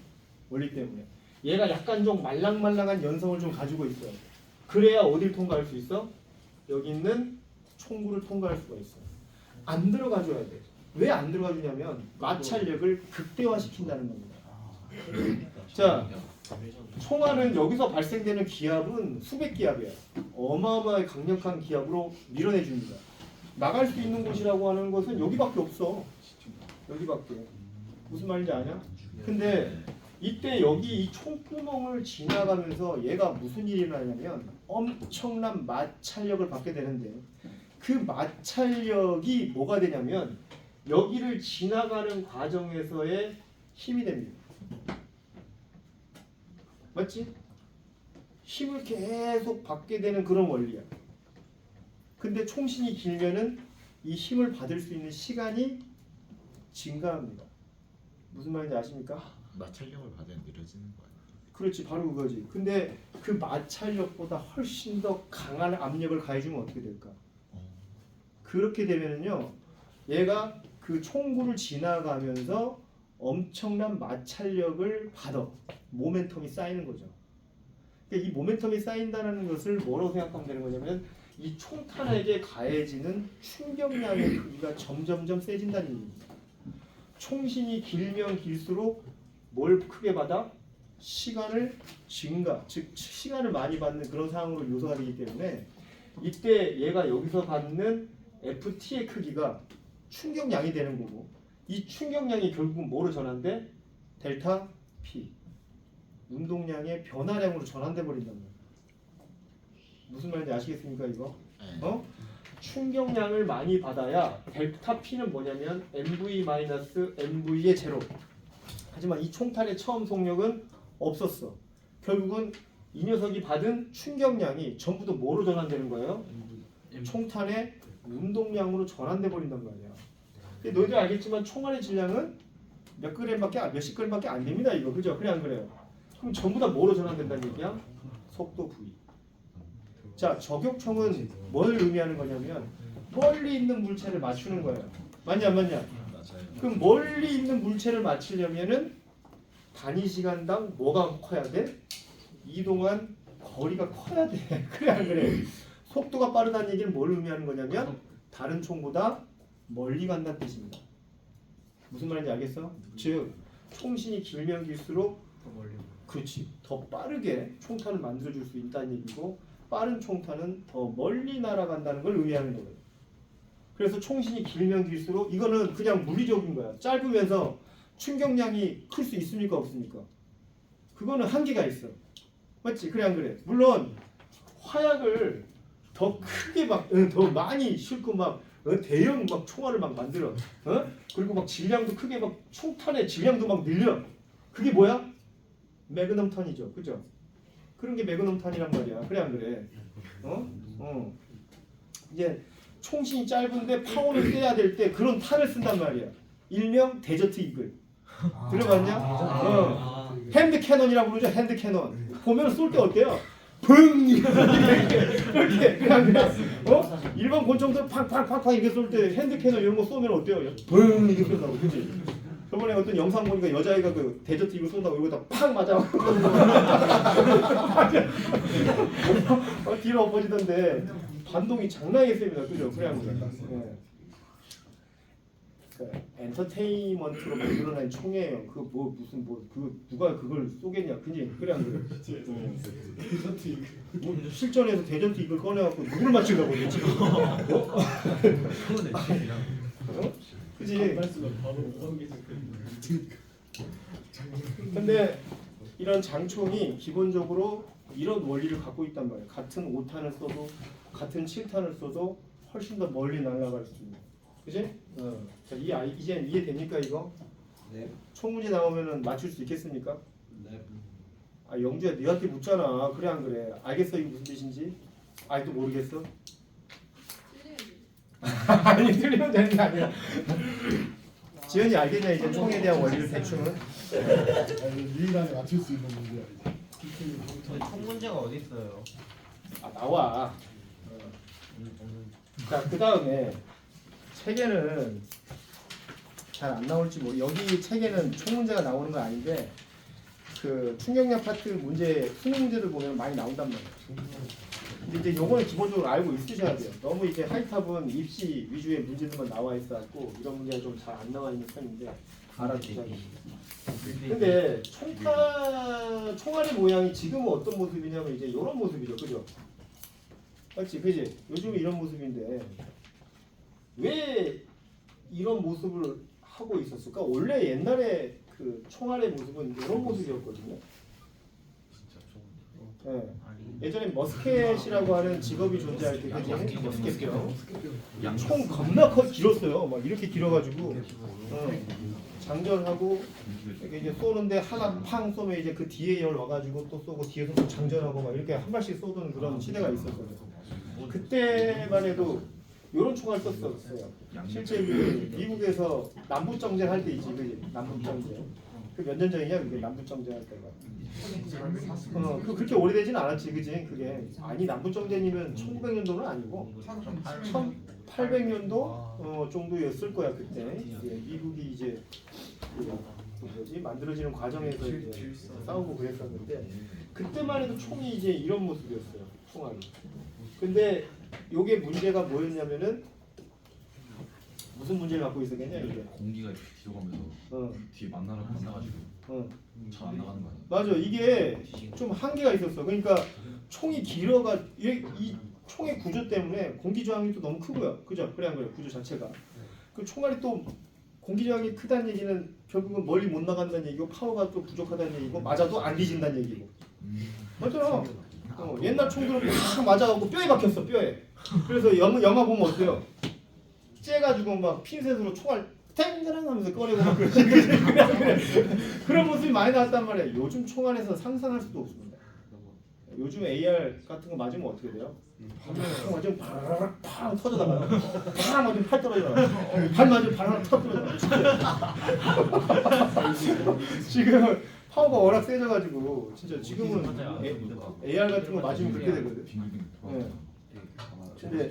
원리 때문에. 얘가 약간 좀 말랑말랑한 연성을 좀 가지고 있어요. 그래야 어딜 통과할 수 있어? 여기 있는 총구를 통과할 수가 있어. 안 들어가줘야 돼. 왜 안 들어가주냐면 마찰력을 극대화시킨다는 겁니다. 자, 총알은 여기서 발생되는 기압은 수백 기압이야. 어마어마하게 강력한 기압으로 밀어내줍니다. 나갈 수 있는 곳이라고 하는 것은 여기밖에 없어. 여기밖에. 무슨 말인지 아냐? 근데 이때 여기 이 총구멍을 지나가면서 얘가 무슨 일이 일어나냐면 엄청난 마찰력을 받게 되는데 그 마찰력이 뭐가 되냐면 여기를 지나가는 과정에서의 힘이 됩니다. 맞지? 힘을 계속 받게 되는 그런 원리야. 근데 총신이 길면은 이 힘을 받을 수 있는 시간이 증가합니다. 무슨 말인지 아십니까? 마찰력을 받으면 느려지는 거 아니에요? 그렇지, 바로 그거지. 근데 그 마찰력보다 훨씬 더 강한 압력을 가해주면 어떻게 될까? 그렇게 되면은요, 얘가 그 총구를 지나가면서 엄청난 마찰력을 받아. 모멘텀이 쌓이는 거죠. 그러니까 이 모멘텀이 쌓인다는 것을 뭐라고 생각하면 되는 거냐면 이 총탄에게 가해지는 충격량의 크기가 점점점 세진다는 얘기입니다. 총신이 길면 길수록 뭘 크게 받아? 시간을 증가, 즉 시간을 많이 받는 그런 상황으로 요소가 되기 때문에 이때 얘가 여기서 받는 FT의 크기가 충격량이 되는 거고 이 충격량이 결국은 뭐로 전환돼? 델타 P 운동량의 변화량으로 전환돼 버린단 말이야. 무슨 말인지 아시겠습니까 이거? 충격량을 많이 받아야 델타 P는 뭐냐면 MV-MV의 제로. 하지만 이 총탄의 처음 속력은 없었어. 결국은 이 녀석이 받은 충격량이 전부 다 뭐로 전환되는 거예요? 총탄의 운동량으로 전환돼 버린단 말이야. 근데 너희들 알겠지만 총알의 질량은 몇십 그램밖에 안 됩니다. 이거 그죠? 그래 안 그래요? 그럼 전부 다 뭐로 전환된다는 얘기야? 속도 V. 자, 저격총은 뭘 의미하는 거냐면 멀리 있는 물체를 맞추는 거예요. 맞냐 안 맞냐? 맞아요. 그럼 멀리 있는 물체를 맞추려면은 단위 시간당 뭐가 커야 돼? 이동한 거리가 커야 돼. 그래 안 그래? 속도가 빠르다는 얘기는 뭘 의미하는 거냐면 다른 총보다 멀리 간다는 뜻입니다. 무슨 말인지 알겠어? 즉 총신이 길면 길수록 더 멀리. 그렇지. 더 빠르게 총탄을 만들어줄 수 있다는 얘기고 빠른 총탄은 더 멀리 날아간다는 걸 의미하는 거예요. 그래서 총신이 길면 길수록 이거는 그냥 물리적인 거야. 짧으면서 충격량이 클 수 있습니까 없습니까? 그거는 한계가 있어. 맞지? 그래 안 그래? 물론 화약을 더 크게 막 더 많이 싣고 막 대형 막 총알을 막 만들어. 그리고 막 질량도 크게 막 총탄의 질량도 막 늘려. 그게 뭐야? 매그넘 턴이죠. 그죠? 그런 게 매그넘 턴이란 말이야. 그래 안 그래? 이제 총신이 짧은데 파워를 떼야 될 때 그런 탄을 쓴단 말이야. 일명 데저트 이글. 들어봤냐? 핸드 캐논이라고 부르죠. 핸드 캐논. 보면 쏠 때 어때요? 붕! 이렇게 그냥 일반 권총들 팍팍팍팍 이렇게 쏠 때 핸드 캐논 이런 거 쏘면 어때요? 붕! 이렇게 쏜다고. 그치? 저번에 어떤 영상 보니까 여자애가 그 데저트 이글 쏜다고 이거 다 팍 맞아. 뒤로 엎어지던데 반동이 장난이 있습니다. 그죠? 그래 안 그래? 네. 그 엔터테인먼트로 만들어낸 총이에요. 그 뭐 무슨 그 누가 그걸 쏘겠냐? 그래 안 그래? 뭐 실전에서 데저트 이걸 꺼내갖고 누굴 맞추려고 그래 지금? 그지? 근데 이런 장총이 기본적으로 이런 원리를 갖고 있단 말이에요. 같은 5탄을 써도 같은 7탄을 써도 훨씬 더 멀리 날아갈 수 있는. 그지? 자, 이제 이해됩니까 이거? 네. 총 문제 나오면은 맞출 수 있겠습니까? 네. 아 영주야 너한테 묻잖아. 그래 안 그래? 알겠어 이게 무슨 뜻인지? 아직도 모르겠어? 아니 틀리면 되는 게 아니라 지현이 알겠냐 이제 총에 대한 원리를 대충은? 유일하게 맞출 수 있는 문제야 이제. 총 문제가 어디 있어요? 아 나와. 자, 그 다음에 책에는 잘 안 나올지 여기 책에는 총 문제가 나오는 건 아닌데 그 충격력 파트 문제 수능 문제를 보면 많이 나온단 말이에요. 근데 이제 요거는 기본적으로 알고 있으셔야 돼요. 너무 이제 하이탑은 입시 위주의 문제들만 나와 있어갖고 이런 문제가 좀 잘 안 나와 있는 편인데 알아두셔야 됩니다. 근데 총알의 모양이 지금은 어떤 모습이냐면 이제 이런 모습이죠, 그죠? 맞지, 그지? 요즘 이런 모습인데 왜 이런 모습을 하고 있었을까? 원래 옛날에 그 총알의 모습은 이런 모습이었거든요. 네. 예전에 머스켓이라고 하는 직업이 존재할 때 그지? 머스켓병 총 겁나 길었어요. 막 이렇게 길어가지고 장전하고 이렇게 이제 쏘는데 하나 팡 쏘면 이제 그 뒤에 열 와가지고 또 쏘고 뒤에서 또 장전하고 막 이렇게 한 발씩 쏘던 그런 시대가 있었어요. 그때만 해도 이런 총알 썼었어요. 실제 그 미국에서 남북 정전 할 때 있지, 그지? 남북 정전. 그 몇 년 전이냐 그게 남북 정전 할 때가. 그 그렇게 오래되진 않았지, 그지? 그게 아니 남북 정전이면 1900년도는 아니고 1800년도 정도였을 거야 그때. 미국이 이제 그 뭐지 만들어지는 과정에서 이제 싸우고 그랬었는데 그때만 해도 총이 이제 이런 모습이었어요, 총알이. 근데 요게 문제가 뭐였냐면은 무슨 문제를 갖고 있었겠냐 이게. 공기가 이렇게 뒤로 가면서 뒤에 만나가지고 잘 안 나가는 거 아니야? 맞아, 이게 좀 한계가 있었어. 그러니까 총이 길어가 이 총의 구조 때문에 공기 저항이 또 너무 크고요, 그죠? 그래 안 그래? 구조 자체가. 그 총알이 또 공기 저항이 크다는 얘기는 결국은 멀리 못 나간다는 얘기고 파워가 또 부족하다는 얘기고 맞아도 안 뒤진다는 얘기고. 맞잖아. 옛날 총들은 막 맞아갖고 뼈에 박혔어, 뼈에. 그래서 영화 보면 어때요? 째가지고 막 핀셋으로 총알 탱그랑 하면서 꺼내고 막 그러지. 그런 모습이 많이 나왔단 말이에요. 요즘 총알에서 상상할 수도 없습니다. 요즘 AR 같은 거 맞으면 어떻게 돼요? 맞으면 바라락 팡 터져나가요. 팡 맞으면 팔 떨어져요. 발 맞으면 발 하나 터져나가요. 지금 파워가 워낙 세져가지고 진짜 지금은 AR 같은 거 맞으면 그렇게 되거든. 네.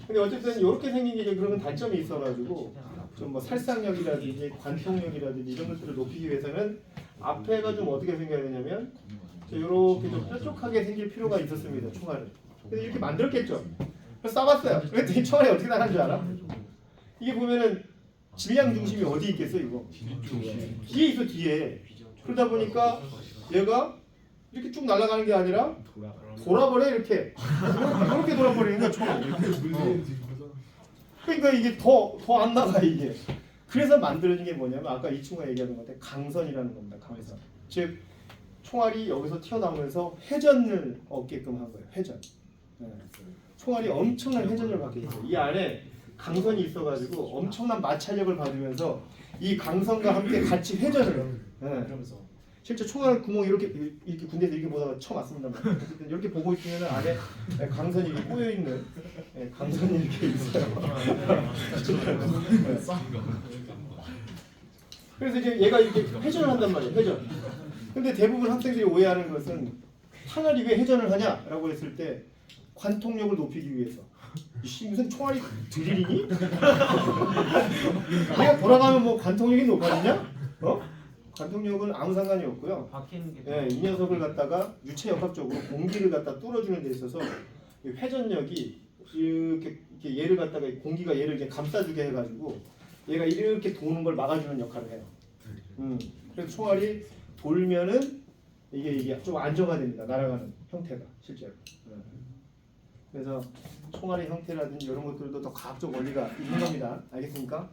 근데 어쨌든 이렇게 생긴 게 그런 건 단점이 있어가지고 좀 뭐 살상력이라든지 관통력이라든지 이런 것들을 높이기 위해서는 앞에가 좀 어떻게 생겨야 되냐면 이렇게 좀 뾰족하게 생길 필요가 있었습니다, 총알을. 그래서 이렇게 만들었겠죠. 그래서 쏴봤어요. 그랬더니 총알이 어떻게 나간 줄 알아? 이게 보면은 질량 중심이 어디 있겠어 이거? 뒤에 있어, 뒤에. 그러다 보니까 얘가 이렇게 쭉 날아가는 게 아니라 돌아버려 이렇게 돌아버리는 거야 총알. 그러니까 이게 더 안 나가 이게. 그래서 만들어진 게 뭐냐면 아까 이 친구가 얘기하는 것 같아, 강선이라는 겁니다. 강선. 즉 총알이 여기서 튀어나오면서 회전을 얻게끔 한 거예요. 회전. 총알이 엄청난 회전을 받게 됐어요. 이 안에 강선이 있어가지고 엄청난 마찰력을 받으면서 이 강선과 함께 같이 회전을. 실제 총알 구멍 이렇게 군대에서 이렇게 보다가 처음 왔습니다. 이렇게 보고 있으면 안에 강선이 이렇게 꼬여 있는 강선이 이렇게 있어요. 그래서 이제 얘가 이렇게 회전을 한단 말이에요. 회전. 근데 대부분 학생들이 오해하는 것은 탄알이 왜 회전을 하냐라고 했을 때 관통력을 높이기 위해서. 무슨 총알이 드릴이니? 얘가 돌아가면 뭐 관통력이 높아지냐? 관통력은 아무 상관이 없고요. 이 녀석을 갖다가 유체역학적으로 공기를 갖다 뚫어주는 데 있어서 회전력이 이렇게 얘를 갖다가 공기가 얘를 이제 감싸주게 해가지고 얘가 이렇게 도는 걸 막아주는 역할을 해요. 그래서 총알이 돌면은 이게 좀 안정화됩니다. 날아가는 형태가 실제로. 그래서 총알의 형태라든지 이런 것들도 더 과학적 원리가 있는 겁니다. 알겠습니까?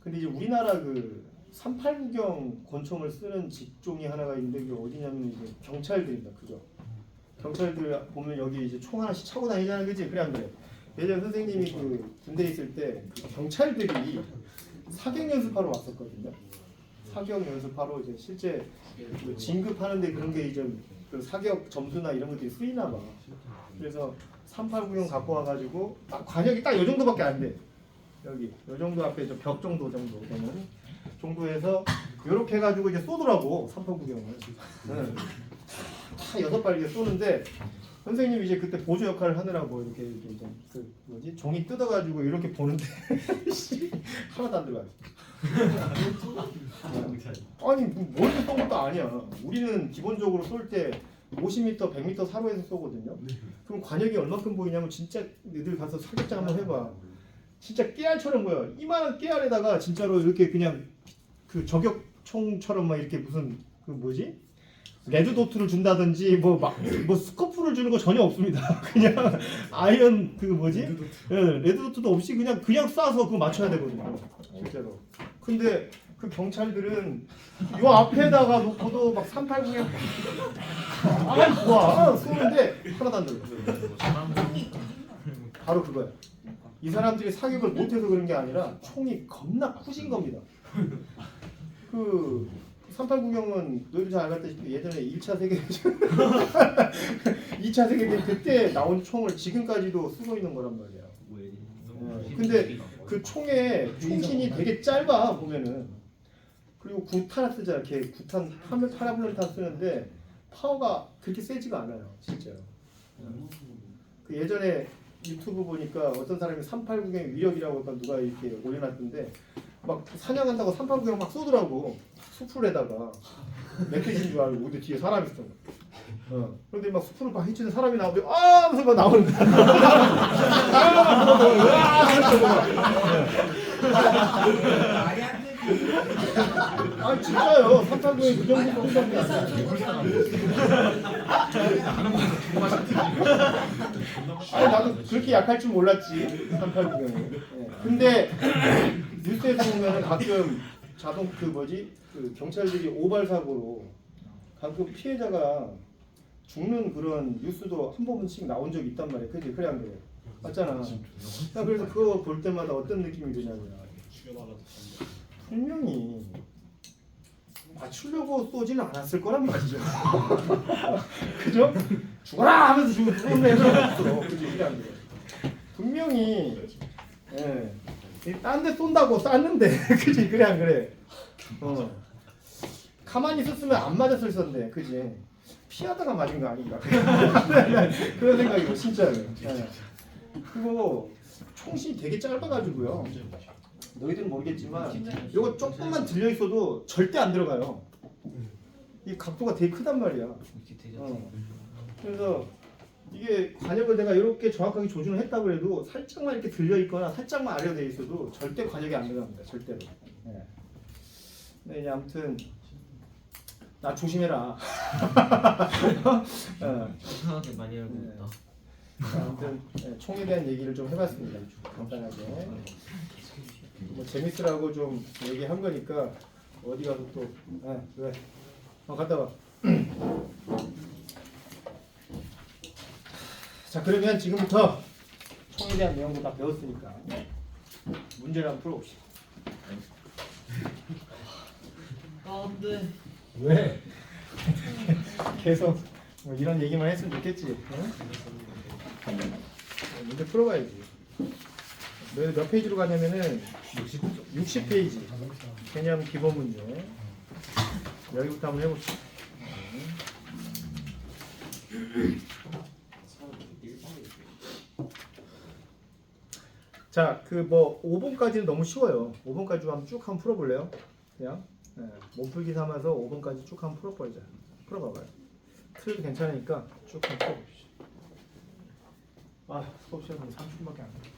근데 이제 우리나라 그 389경 권총을 쓰는 직종이 하나가 있는데 그게 어디냐면 이제 경찰들입니다. 그죠? 경찰들 보면 여기 이제 총 하나씩 차고 다니잖아요. 그지? 그래 안 그래? 예전 선생님이 그 군대에 있을 때 그 경찰들이 사격 연습하러 왔었거든요. 사격 연습하러 이제 실제 그 진급하는데 그런 게 이제 그 사격 점수나 이런 것들이 쓰이나 봐. 그래서 389경 갖고 와가지고 관역이 딱 요 정도밖에 안 돼. 여기 요 정도 앞에 저 벽 정도 되는 정도에서 이렇게 해가지고 이제 쏘더라고 389경을. 다 6발게 쏘는데 선생님이 이제 그때 보조 역할을 하느라고 이렇게 이제 그 뭐지 종이 뜯어가지고 이렇게 보는데 씨, 하나도 안 들어가요. 아니 뭐 멀리서 쏜 것도 아니야. 우리는 기본적으로 쏠 때 50m, 100m 사로에서 쏘거든요. 그럼 관역이 얼마큼 보이냐면 진짜 너희들 가서 사격장 한번 해봐. 진짜 깨알처럼 보여. 이만한 깨알에다가 진짜로 이렇게 그냥 그 저격총처럼 막 이렇게 무슨 그 뭐지? 레드도트를 준다든지 뭐 스코프를 주는 거 전혀 없습니다. 그냥 아이언 그 뭐지? 예, 레드도트도 없이 그냥 쏴서 그거 맞춰야 되거든요. 실제로. 근데 그 경찰들은 요 앞에다가 놓고도 막 380에 아 좋아 쏘는데 하나도 안 들어. 바로 그거야. 이 사람들이 사격을 못해서 그런 게 아니라 총이 겁나 커진 겁니다. 그 389경은 너희도 잘 알다시피 예전에 2차 세계대전 2차 세계대전 그때 나온 총을 지금까지도 쓰고 있는 거란 말이야. 근데 그 총의 총신이 되게 짧아 보면은. 그리고 9탄 쓰잖아. 걔 9탄 파라블런탄 쓰는데 파워가 그렇게 세지가 않아요. 진짜요. 그 예전에 유튜브 보니까 어떤 사람이 389경 위력이라고 누가 이렇게 올려놨던데 막 사냥한다고 389경 막 쏘더라고. 수풀에다가 멧돼지인 줄 알고 근데 뒤에 사람이 있어. 그런데 막 수풀을 막 헤치는 사람이 나오는데 아 하면서 막 나오는 거야. 아 진짜요. 389경 그 정도 쏘는데 아니 나도 그렇게 약할 줄 몰랐지 389경이. 근데 뉴스에서 보면 가끔 자동 그 뭐지 그 경찰들이 오발 사고로 가끔 피해자가 죽는 그런 뉴스도 한 번씩 나온 적이 있단 말이야. 그지? 그래 안 그래? 맞잖아. 나 그래서 그거 볼 때마다 어떤 느낌이 드냐면 분명히 맞추려고 쏘지는 않았을 거란 말이죠. 그죠? 죽어라 하면서 죽는 애들 없어. 그지? 그래 안 그래? 분명히 예. 딴 데 쏜다고 쐈는데 그지? 그래 안 그래? 가만히 있었으면 안 맞았을 텐데 그지? 피하다가 맞은 거 아닌가? 그런 생각이고 진짜로. 예. 그리고 총신이 되게 짧아가지고요. 너희들은 모르겠지만 이거 조금만 들려 있어도 절대 안 들어가요. 이 각도가 되게 크단 말이야. 그래서 이게 관역을 내가 이렇게 정확하게 조준을 했다고 해도 살짝만 이렇게 들려 있거나 살짝만 아래로 돼 있어도 절대 관역이 안 들어갑니다. 절대로. 네. 네, 아무튼 나 조심해라. 이상하게 많이 알고 있다. 아무튼 네, 총에 대한 얘기를 좀 해봤습니다. 간단하게. 뭐 재밌으라고 좀 얘기한 거니까 어디 가서 또 왜? 갔다 와. 자 그러면 지금부터 총에 대한 내용도 다 배웠으니까 문제를 한번 풀어봅시다. 안돼. 왜? 계속 뭐 이런 얘기만 했으면 좋겠지. 응? 문제 풀어봐야지. 너희들 몇 페이지로 가냐면은 60페이지. 개념 기본 문제. 여기부터 한번 해봅시다. 자, 그 뭐 5번까지는 너무 쉬워요. 5번까지 한번 쭉 한번 풀어볼래요? 그냥 몸풀기 삼아서 5번까지 쭉 한번 풀어보자. 풀어봐봐요. 틀도 괜찮으니까 쭉 한번 풀어봅시다. 아, 수업 시간 30분밖에 안 돼.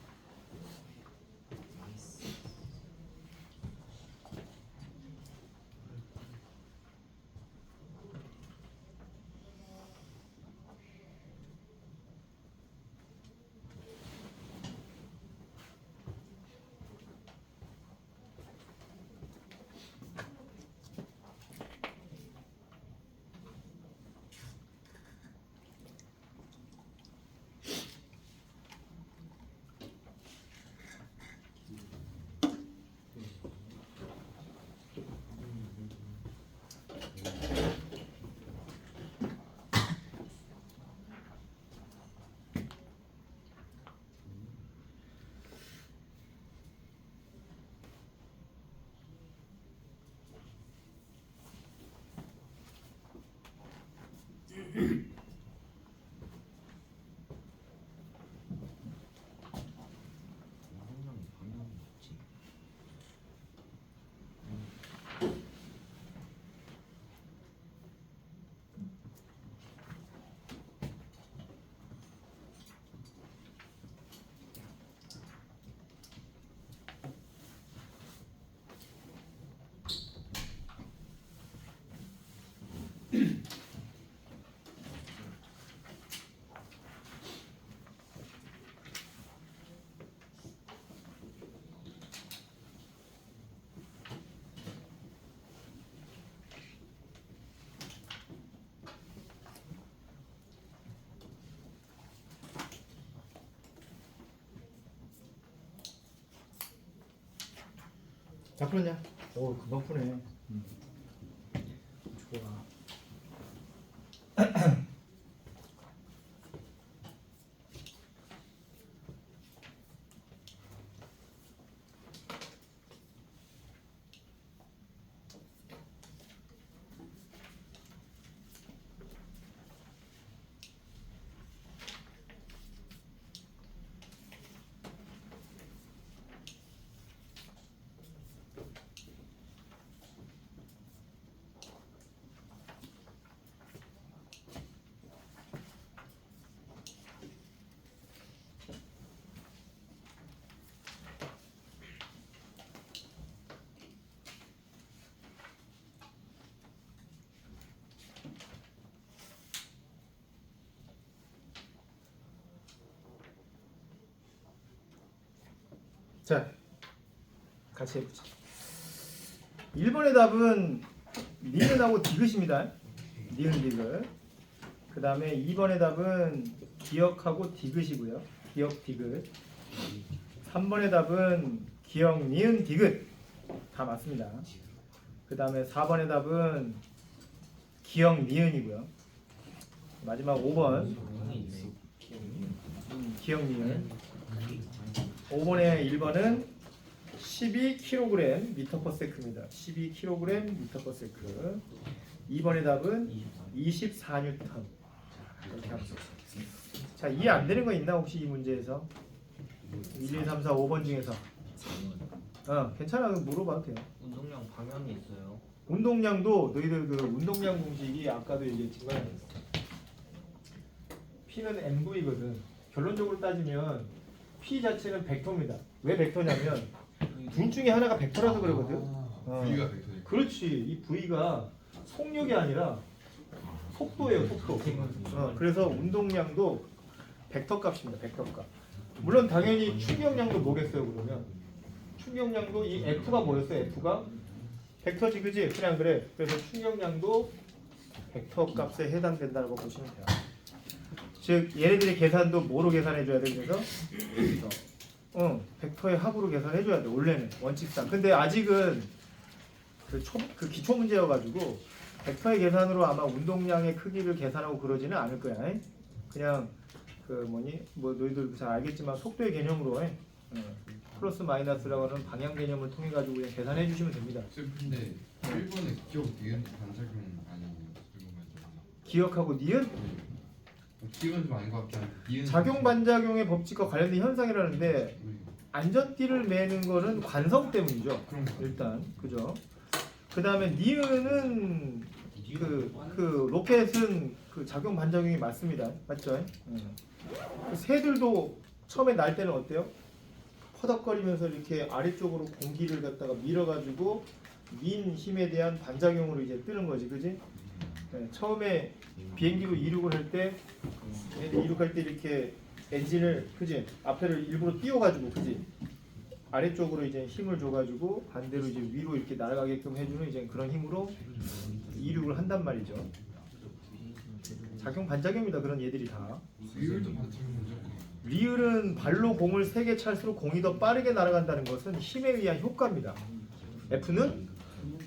다 풀었냐? 오 금방 푸네. 좋아. 자, 같이 해보자. 1번의 답은 니은하고 디귿입니다. 니은 디귿. 그 다음에 2번의 답은 기역하고 디귿이고요. 기역 디귿. 3번의 답은 기역 니은 디귿. 다 맞습니다. 그 다음에 4번의 답은 기역 니은이고요. 마지막 5번 기역 니은. 5번의 1번은 12kg m/s입니다. 12kg m/s. 2번의 답은 24N. 이렇게 합시다. 자, 이해 안 되는 거 있나 혹시 이 문제에서? 1, 2, 3, 4, 5번 중에서. 괜찮아. 물어봐도 돼요. 운동량 방향이 있어요. 운동량도 너희들 그 운동량 공식이 아까도 얘기했지만 P는 MV거든. 결론적으로 따지면 P 자체는 벡터입니다. 왜 벡터냐면 둘 중에 하나가 벡터라서 그러거든. V가 벡터니까. 그렇지. 이 V가 속력이 아니라 속도예요. 속도. 그래서 운동량도 벡터 값입니다. 벡터 값. 물론 당연히 충격량도 뭐겠어요. 그러면 충격량도 이 F가 뭐였어요? F가 벡터지, 그지? 그냥 그래. 그래서 충격량도 벡터 값에 해당된다고 보시면 돼요. 즉 얘네들의 계산도 뭐로 계산해줘야 돼? 그래서 벡터의 합으로 계산해줘야 돼. 원래는 원칙상. 근데 아직은 그 기초 문제여가지고 벡터의 계산으로 아마 운동량의 크기를 계산하고 그러지는 않을 거야. 그냥 뭐 너희들 잘 알겠지만 속도의 개념으로 해. 플러스 마이너스라고 하는 방향 개념을 통해 가지고 그냥 계산해 주시면 됩니다. 근데 1번에 기억 니은 반작용 아니에요? 기억하고 니은 기억은 좀 아닌 것 같긴 한데 니은 작용 반작용의 법칙과 관련된 현상이라는데 안전띠를 매는 거는 관성 때문이죠. 그런 거 일단 그죠. 그 다음에 니은은 그 로켓은 그 작용 반작용이 맞습니다. 맞죠? 그 새들도 처음에 날 때는 어때요? 퍼덕거리면서 이렇게 아래쪽으로 공기를 갖다가 밀어가지고 민 힘에 대한 반작용으로 이제 뜨는 거지, 그지? 처음에 비행기로 이륙을 할 때, 이륙할 때 이렇게 엔진을, 그지? 앞에를 일부러 띄워가지고, 그지? 아래쪽으로 이제 힘을 줘가지고 반대로 이제 위로 이렇게 날아가게끔 해주는 이제 그런 힘으로 이륙을 한단 말이죠. 작용 반작용입니다. 그런 얘들이 다. 리을도 반작용이죠. 리을은 발로 공을 세게 찰수록 공이 더 빠르게 날아간다는 것은 힘에 의한 효과입니다. F는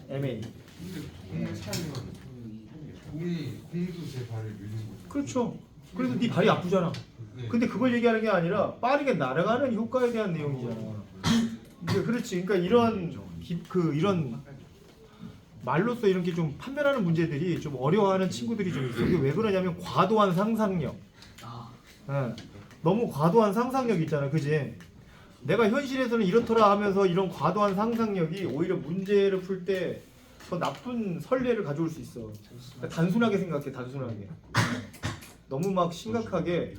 MA. 근데 공을 차면 공도 제 발을 밀는 거죠. 그렇죠. 그래도 네 발이 아프잖아. 네. 근데 그걸 얘기하는 게 아니라 빠르게 날아가는 효과에 대한 내용이잖아. 그렇지. 그러니까 이런 말로써 이런 게 좀 판별하는 문제들이 좀 어려워하는 친구들이 좀 있어. 이게 왜 그러냐면 과도한 상상력. 너무 과도한 상상력 있잖아, 그지? 내가 현실에서는 이렇더라 하면서 이런 과도한 상상력이 오히려 문제를 풀 때 더 나쁜 선례를 가져올 수 있어. 그러니까 단순하게 생각해, 단순하게. 너무 막 심각하게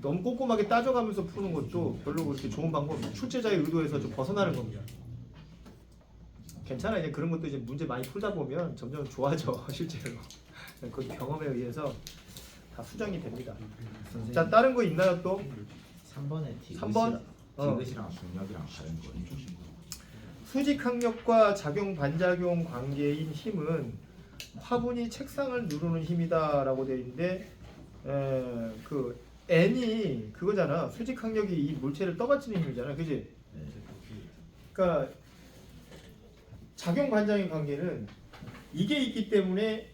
너무 꼼꼼하게 따져가면서 푸는 것도 별로 그렇게 좋은 방법. 출제자의 의도에서 좀 벗어나는 겁니다. 괜찮아. 이제 그런 것도 이제 문제 많이 풀다 보면 점점 좋아져 실제로. 그 경험에 의해서 다 수정이 됩니다. 자, 다른 거 있나요 또? 3번에 3번? 디귿이랑 중력이랑 다른 거예요. 수직항력과 작용 반작용 관계인 힘은 화분이 책상을 누르는 힘이다라고 되어 있는데 그 N이 그거잖아. 수직항력이 이 물체를 떠받치는 힘이잖아, 그지? 그러니까 작용 반작용 관계는 이게 있기 때문에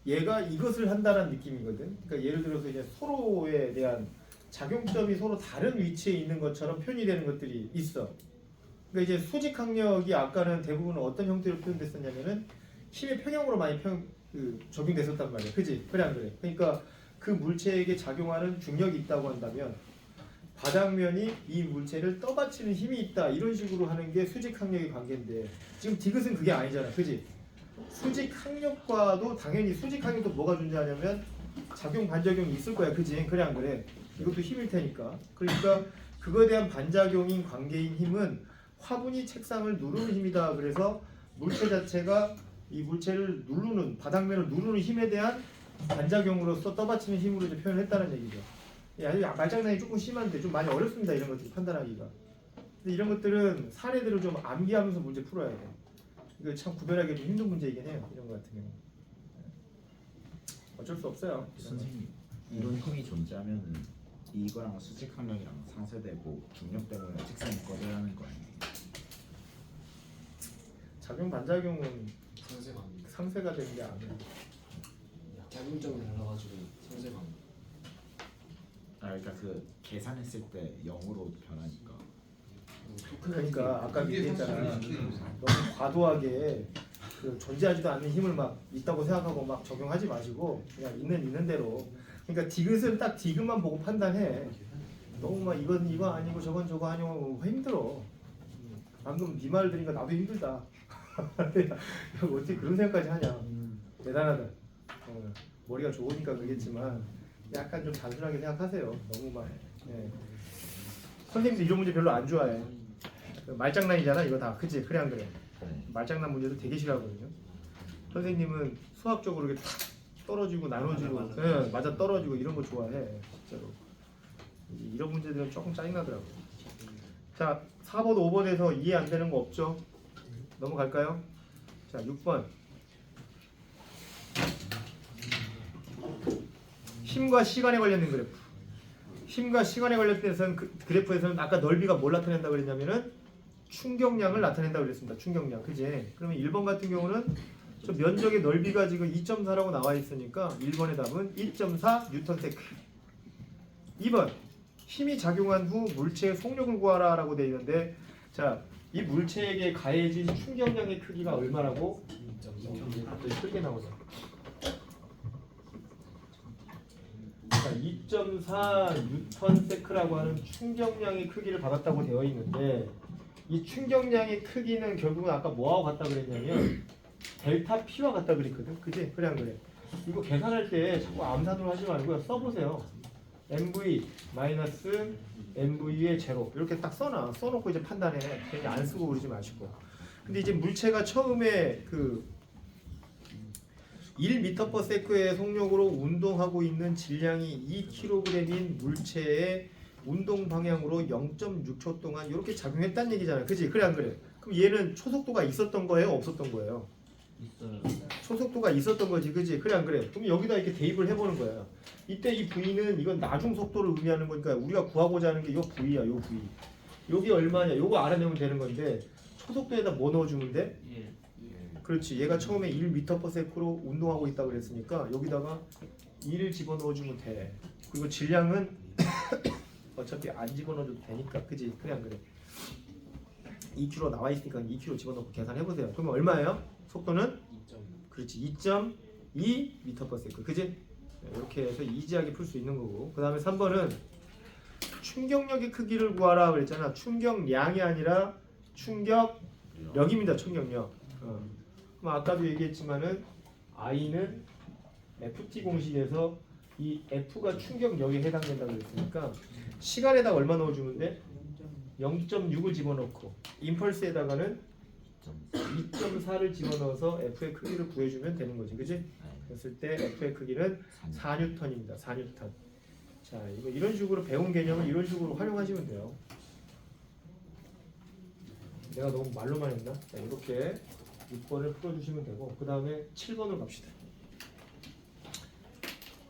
얘가 이것을 한다는 느낌이거든. 그러니까 예를 들어서 이제 서로에 대한 작용점이 서로 다른 위치에 있는 것처럼 표현이 되는 것들이 있어. 그러니까 이제 수직 항력이 아까는 대부분 어떤 형태로 표현됐었냐면은 힘의 평형으로 많이 적용됐었단 말이야. 그지? 그래 안 그래? 그러니까 그 물체에게 작용하는 중력이 있다고 한다면 바닥면이 이 물체를 떠받치는 힘이 있다 이런 식으로 하는 게 수직 항력의 관계인데 지금 디귿은 그게 아니잖아. 그지? 수직 항력과도 당연히 수직 항력도 뭐가 존재하냐면 작용 반작용이 있을 거야. 그지? 그래 안 그래? 이것도 힘일 테니까. 그러니까 그거에 대한 반작용인 관계인 힘은 화분이 책상을 누르는 힘이다. 그래서 물체 자체가 이 물체를 누르는 바닥면을 누르는 힘에 대한 반작용으로서 떠받치는 힘으로 이제 표현했다는 얘기죠. 말장난이 조금 심한데 좀 많이 어렵습니다. 이런 것들 판단하기가. 근데 이런 것들은 사례들을 좀 암기하면서 문제 풀어야 돼. 이거 참 구별하기 좀 힘든 문제이긴 해요. 이런 거 같은 경우. 어쩔 수 없어요. 선생님 이런 힘이 존재하면은 이거랑 수직 항력이랑 상쇄되고 중력 때문에 책상이 꺼져야하는 거 아니에요? 작용 반작용은 상세가 아닙니다. 상쇄가 되는 게 아니야. 작용점이 달라가지고 상세가 아닙니다. 아 그러니까 그 계산했을 때 0으로 변하니까. 그러니까 아까 이게 얘기했잖아. 사실은 너무 과도하게 그 존재하지도 않는 힘을 막 있다고 생각하고 막 적용하지 마시고 그냥 있는 대로. 그러니까 디귿은 딱 디귿만 보고 판단해. 너무 막 이건 이거 아니고 저건 저거 아니고 힘들어. 방금 네 말 들으니까 나도 힘들다. 어떻게 그런 생각까지 하냐. 대단하다. 머리가 좋으니까 그러겠지만 약간 좀 단순하게 생각하세요. 너무 막. 예. 선생님도 이런 문제 별로 안 좋아해. 말장난이잖아 이거 다. 그치? 그래 안 그래? 말장난 문제도 되게 싫어하거든요. 선생님은 수학적으로 이렇게 탁 떨어지고 나눠지고 맞아 떨어지고 이런 거 좋아해. 진짜로. 이런 문제들은 조금 짜증나더라고. 자 4번 5번에서 이해 안 되는 거 없죠? 넘어갈까요? 자 6번 힘과 시간에 관련된 그래프. 힘과 시간에 관련돼서는 그래프에서는 아까 넓이가 뭘 나타낸다고 그랬냐면은 충격량을 나타낸다고 그랬습니다. 충격량. 그지? 그러면 1번 같은 경우는 저 면적의 넓이가 지금 2.4라고 나와 있으니까 1번의 답은 1.4 뉴턴세크. 2번 힘이 작용한 후 물체의 속력을 구하라 라고 되어 있는데 자, 이 물체에게 가해진 충격량의 크기가 얼마라고? 갑자기 크게 나오죠. 자, 2.4 뉴턴세크라고 하는 충격량의 크기를 받았다고 되어 있는데 이 충격량의 크기는 결국은 아까 뭐하고 같다 그랬냐면 델타 P와 같다 그랬거든. 그지? 그래 안 그래? 이거 계산할 때 자꾸 암산으로 하지 말고요. 써보세요. MV 마이너스 MV의 제로 이렇게 딱 써놓고 이제 판단해. 괜히 안 쓰고 그러지 마시고. 근데 이제 물체가 처음에 그 1m/s의 속력으로 운동하고 있는 질량이 2kg인 물체의 운동 방향으로 0.6초 동안 이렇게 작용했다는 얘기잖아요. 그지? 그래 안 그래? 그럼 얘는 초속도가 있었던 거예요? 없었던 거예요? 있어요. 초속도가 있었던 거지. 그지? 그래 안 그래? 그럼 여기다 이렇게 대입을 해보는 거야. 이때 이 V는 이건 나중 속도를 의미하는 거니까 우리가 구하고자 하는 게 이 V야. 요 V. 여기 얼마냐? 요거 알아내면 되는 건데 초속도에다 뭐 넣어주면 돼? 그렇지. 얘가 처음에 1m/s로 운동하고 있다고 그랬으니까 여기다가 1을 집어넣어주면 돼. 그리고 질량은 어차피 안 집어넣어줘도 되니까. 그지? 그래 안 그래? 2kg 나와 있으니까 2kg 집어넣고 계산해보세요. 그러면 얼마예요? 속도는? 그렇지. 2.2 m/s. 그지? 이렇게 해서 이지하게 풀 수 있는 거고. 그 다음에 3번은 충격력의 크기를 구하라 그랬잖아. 충격량이 아니라 충격력입니다. 충격력. 그럼 아까도 얘기했지만은 I는 FT 공식에서 이 F가 충격력에 해당된다고 그랬으니까 시간에다 얼마 넣어주면 돼? 0.6을 집어넣고 임펄스에다가는 2.4를 집어넣어서 F의 크기를 구해주면 되는 거지. 그지? 그랬을 때 F의 크기는 4N입니다. 4N. 자, 이거 이런 식으로 배운 개념을 이런 식으로 활용하시면 돼요. 내가 너무 말로만 했나? 자, 이렇게 6번을 풀어주시면 되고 그 다음에 7번으로 갑시다.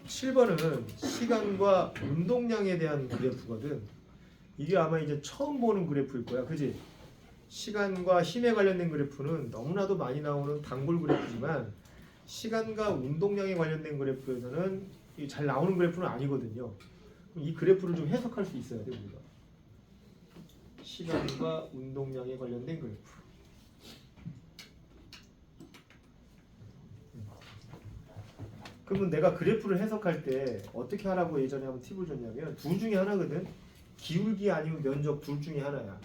7번은 시간과 운동량에 대한 그래프거든. 이게 아마 이제 처음 보는 그래프일 거야. 그지? 시간과 힘에 관련된 그래프는 너무나도 많이 나오는 단골 그래프지만 시간과 운동량에 관련된 그래프에서는 이게 잘 나오는 그래프는 아니거든요. 이 그래프를 좀 해석할 수 있어야 돼요, 우리가. 시간과 운동량에 관련된 그래프. 그러면 내가 그래프를 해석할 때 어떻게 하라고 예전에 한번 팁을 줬냐면 둘 중에 하나거든. 기울기 아니면 면적 둘 중에 하나야.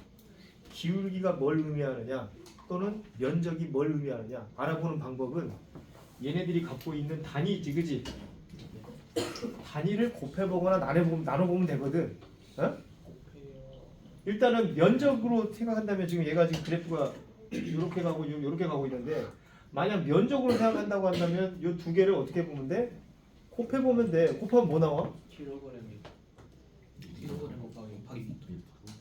기울기가 뭘 의미하느냐 또는 면적이 뭘 의미하느냐 알아보는 방법은 얘네들이 갖고 있는 단위 있지, 그지? 단위를 곱해보거나 나눠보면 되거든. 어? 일단은 면적으로 생각한다면 지금 얘가 지금 그래프가 이렇게 가고 이렇게 가고 있는데 만약 면적으로 생각한다고 한다면 이 두 개를 어떻게 보면 돼? 곱해보면 돼. 곱하면 뭐 나와? 킬로그램이 곱하기 미터.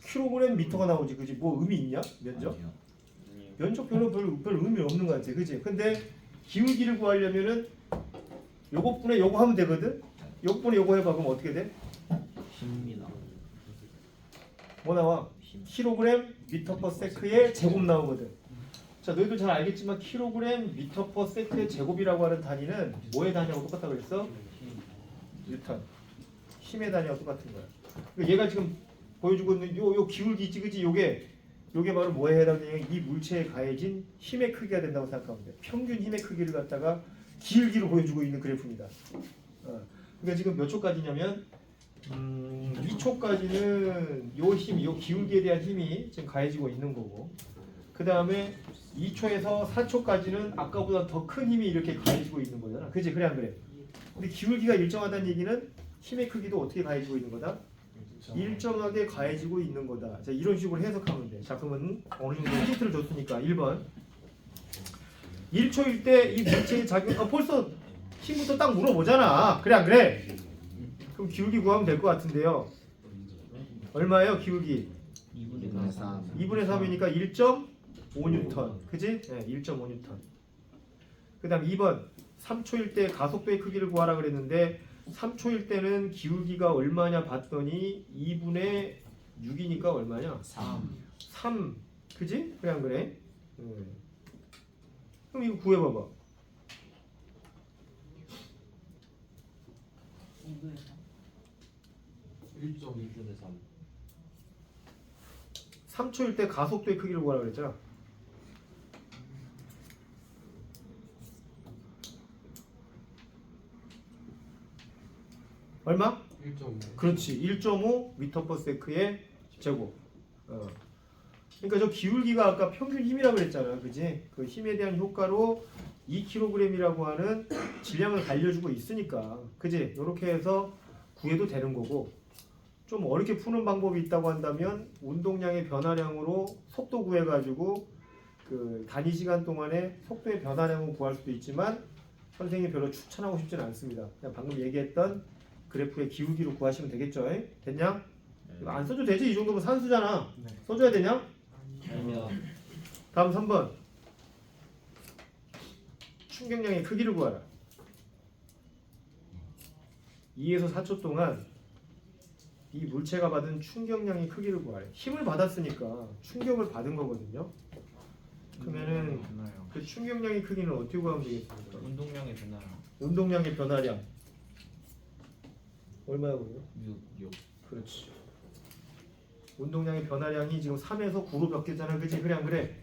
킬로그램 미터가 나오지, 그지? 뭐 의미 있냐? 면적? 아니요. 면적 별로 의미 없는 것 같아, 그지? 근데 기울기를 구하려면은 요것분에 요거 하면 되거든. 요것분에 요거 해봐. 그럼 어떻게 돼? 힘입니다. 뭐 나와? 킬로그램 미터 퍼 세크의 제곱 나오거든. 자, 너희들 잘 알겠지만 킬로그램 미터 퍼 세크의 제곱이라고 하는 단위는 뭐의 단위하고 똑같다 그랬어? 뉴턴. 힘의 단위하고 똑같은 거야. 그러니까 얘가 지금 보여주고 있는 요 기울기 있지, 그지? 요게 바로 뭐에 해당되냐면 이 물체에 가해진 힘의 크기가 된다고 생각하면 돼. 평균 힘의 크기를 갖다가 기울기로 보여주고 있는 그래프입니다. 그러니까 지금 몇 초까지냐면 2초까지는 요 힘, 요 기울기에 대한 힘이 지금 가해지고 있는 거고, 그 다음에 2초에서 4초까지는 아까보다 더 큰 힘이 이렇게 가해지고 있는 거잖아. 그지? 그래 안 그래? 근데 기울기가 일정하다는 얘기는 힘의 크기도 어떻게 가해지고 있는 거다? 일정하게 가해지고 있는 거다. 자, 이런 식으로 해석하면 돼. 자, 그러면 어느 정도 힌트를 줬으니까 1번 1초일 때 이 물체의 작용 벌써 힘부터 딱 물어보잖아. 그래 안 그래? 그럼 기울기 구하면 될 것 같은데요. 얼마예요 기울기? 2분의 3. 2분의 3이니까 1.5N. 그지? 네, 1.5N. 그 다음 2번 3초일 때 가속도의 크기를 구하라 그랬는데 3초일 때는 기울기가 얼마냐 봤더니 2분의 6이니까 얼마냐? 3. 그지? 그래 안 그래? 그럼 이거 구해봐봐. 1.2분의 3. 3초일 때 가속도의 크기를 구하라 그랬잖아. 얼마? 1.5. 그렇지. 1.5 미터 퍼 세크의 제곱. 그러니까 저 기울기가 아까 평균 힘이라고 그랬잖아. 그지? 그 힘에 대한 효과로 2kg이라고 하는 질량을 알려주고 있으니까. 그지? 이렇게 해서 구해도 되는 거고. 좀 어렵게 푸는 방법이 있다고 한다면 운동량의 변화량으로 속도 구해가지고 그 단위 시간 동안에 속도의 변화량을 구할 수도 있지만 선생님이 별로 추천하고 싶지는 않습니다. 그냥 방금 얘기했던 그래프의 기울기로 구하시면 되겠죠? 됐냐? 이거 안 써도 되지? 이 정도면 산수잖아. 써줘야 되냐? 아닙니다. 다음 3번 충격량의 크기를 구하라. 2에서 4초 동안 이 물체가 받은 충격량의 크기를 구하래. 힘을 받았으니까 충격을 받은 거거든요. 그러면은 변화요. 그 충격량의 크기는 어떻게 구하면 되겠습니까? 운동량의 변화요. 운동량의 변화량 얼마라고요? 6. 그렇지. 운동량의 변화량이 지금 3에서 9로 바뀌었잖아. 그치? 그래 안 그래?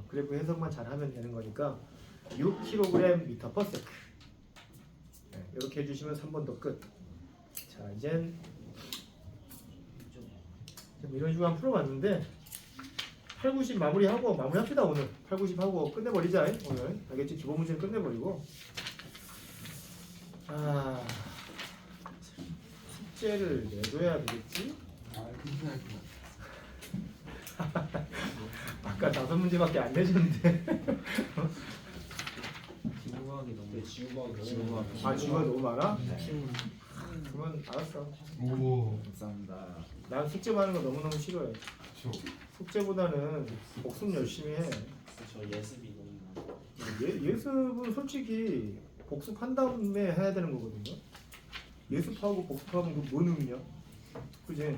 그래프 해석만 잘하면 되는 거니까 6kg 미터 퍼 세크. 이렇게 해주시면 3번 더 끝. 자, 이젠 이런 식으로 한번 풀어봤는데 8, 90 마무리합시다. 오늘 8, 90 하고 끝내버리자. 오늘 알겠지? 기본 문제는 끝내버리고 숙제를 내줘야 되겠지? 괜찮았구나. 아까 5문제밖에 안 내줬는데. 지구과학이 너무 네, 지구과학. 아, 지구가 너무 많아? 네. 그러면 알았어. 오. 감사합니다. 난 숙제만 하는 거 너무너무 싫어해. 저. 숙제보다는 복습 열심히 해. 저 예습이 너무 많아. 예습은 솔직히 복습한 다음에 해야 되는 거거든요. 예습하고 복습하면 그 뭔 의미냐? 그지?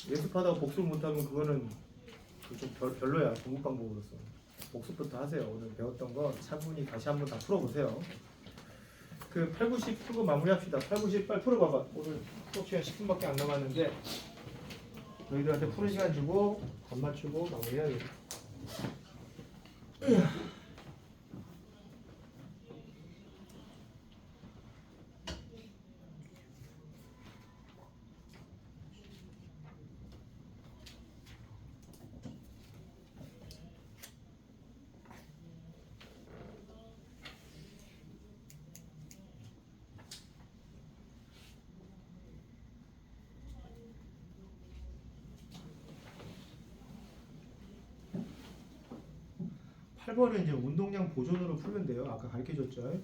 예습하다가 복습을 못하면 그거는 좀 별로야 공부 방법으로서. 복습부터 하세요. 오늘 배웠던 거 차분히 다시 한번 다 풀어보세요. 그 8, 90 풀고 마무리합시다. 8, 90 빨리 풀어봐봐. 오늘 수업 시간 10분밖에 안 남았는데 너희들한테 푸는 시간 주고 간 맞추고 마무리해야 돼. 8번은 이제 운동량 보존으로 풀면 돼요. 아까 가르쳐줬죠.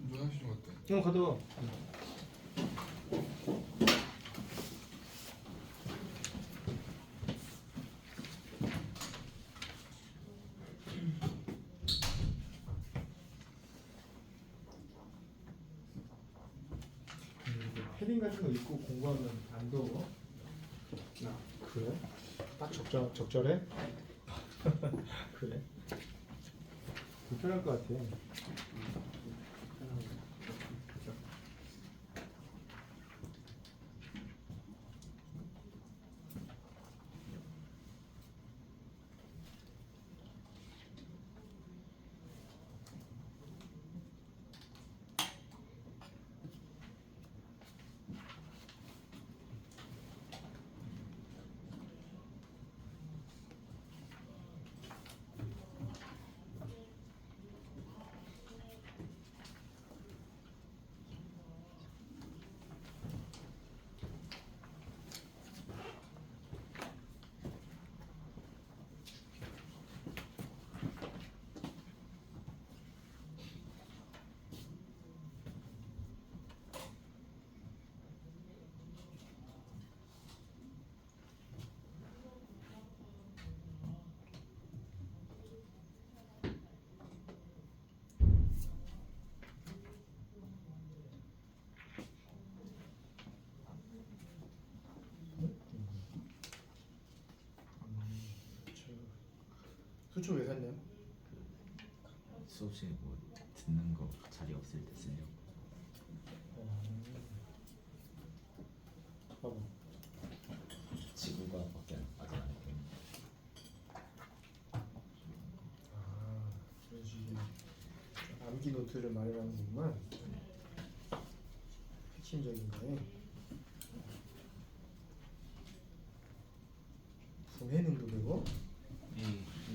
좀 화장실 좀 갔다. 가다 와. 패딩 같은 거 입고 공부하면 안 더워? 그래? 딱 적절해? 그래? 불편할 것 같아. 수초 왜 샀냐? 수업 시간에 뭐 듣는 거 자리 없을 때 쓰려고. 잠깐만. 지구과학밖에 아직 안 했거든요. 그런 식의 암기 노트를 마련하는구만. 핵심적인 거에 분해능도 되고.